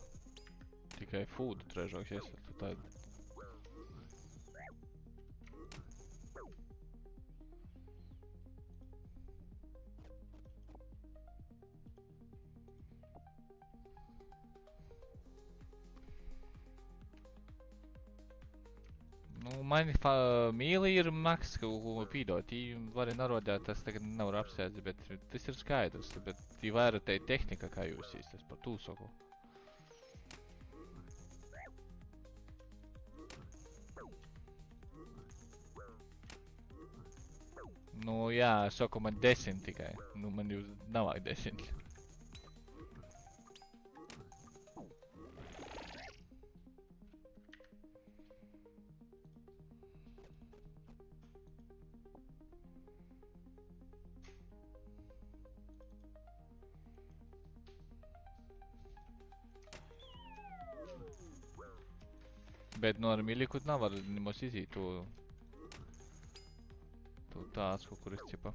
Tikai food trežoks iesat tādu. Nu, mani mīli ir maks, ko pīdot. Vari narodēt, tas tagad nevar apsēdzi, bet tas ir skaidrs. Bet vaira te tehnika, kā jūs īstas par tūsoku. Nu, jā, saku man 10 tikai. Nu, man jūs navāk 10. Bet no ar Miļikut nevar nemaz iziet to tāsku, kur es ķipa.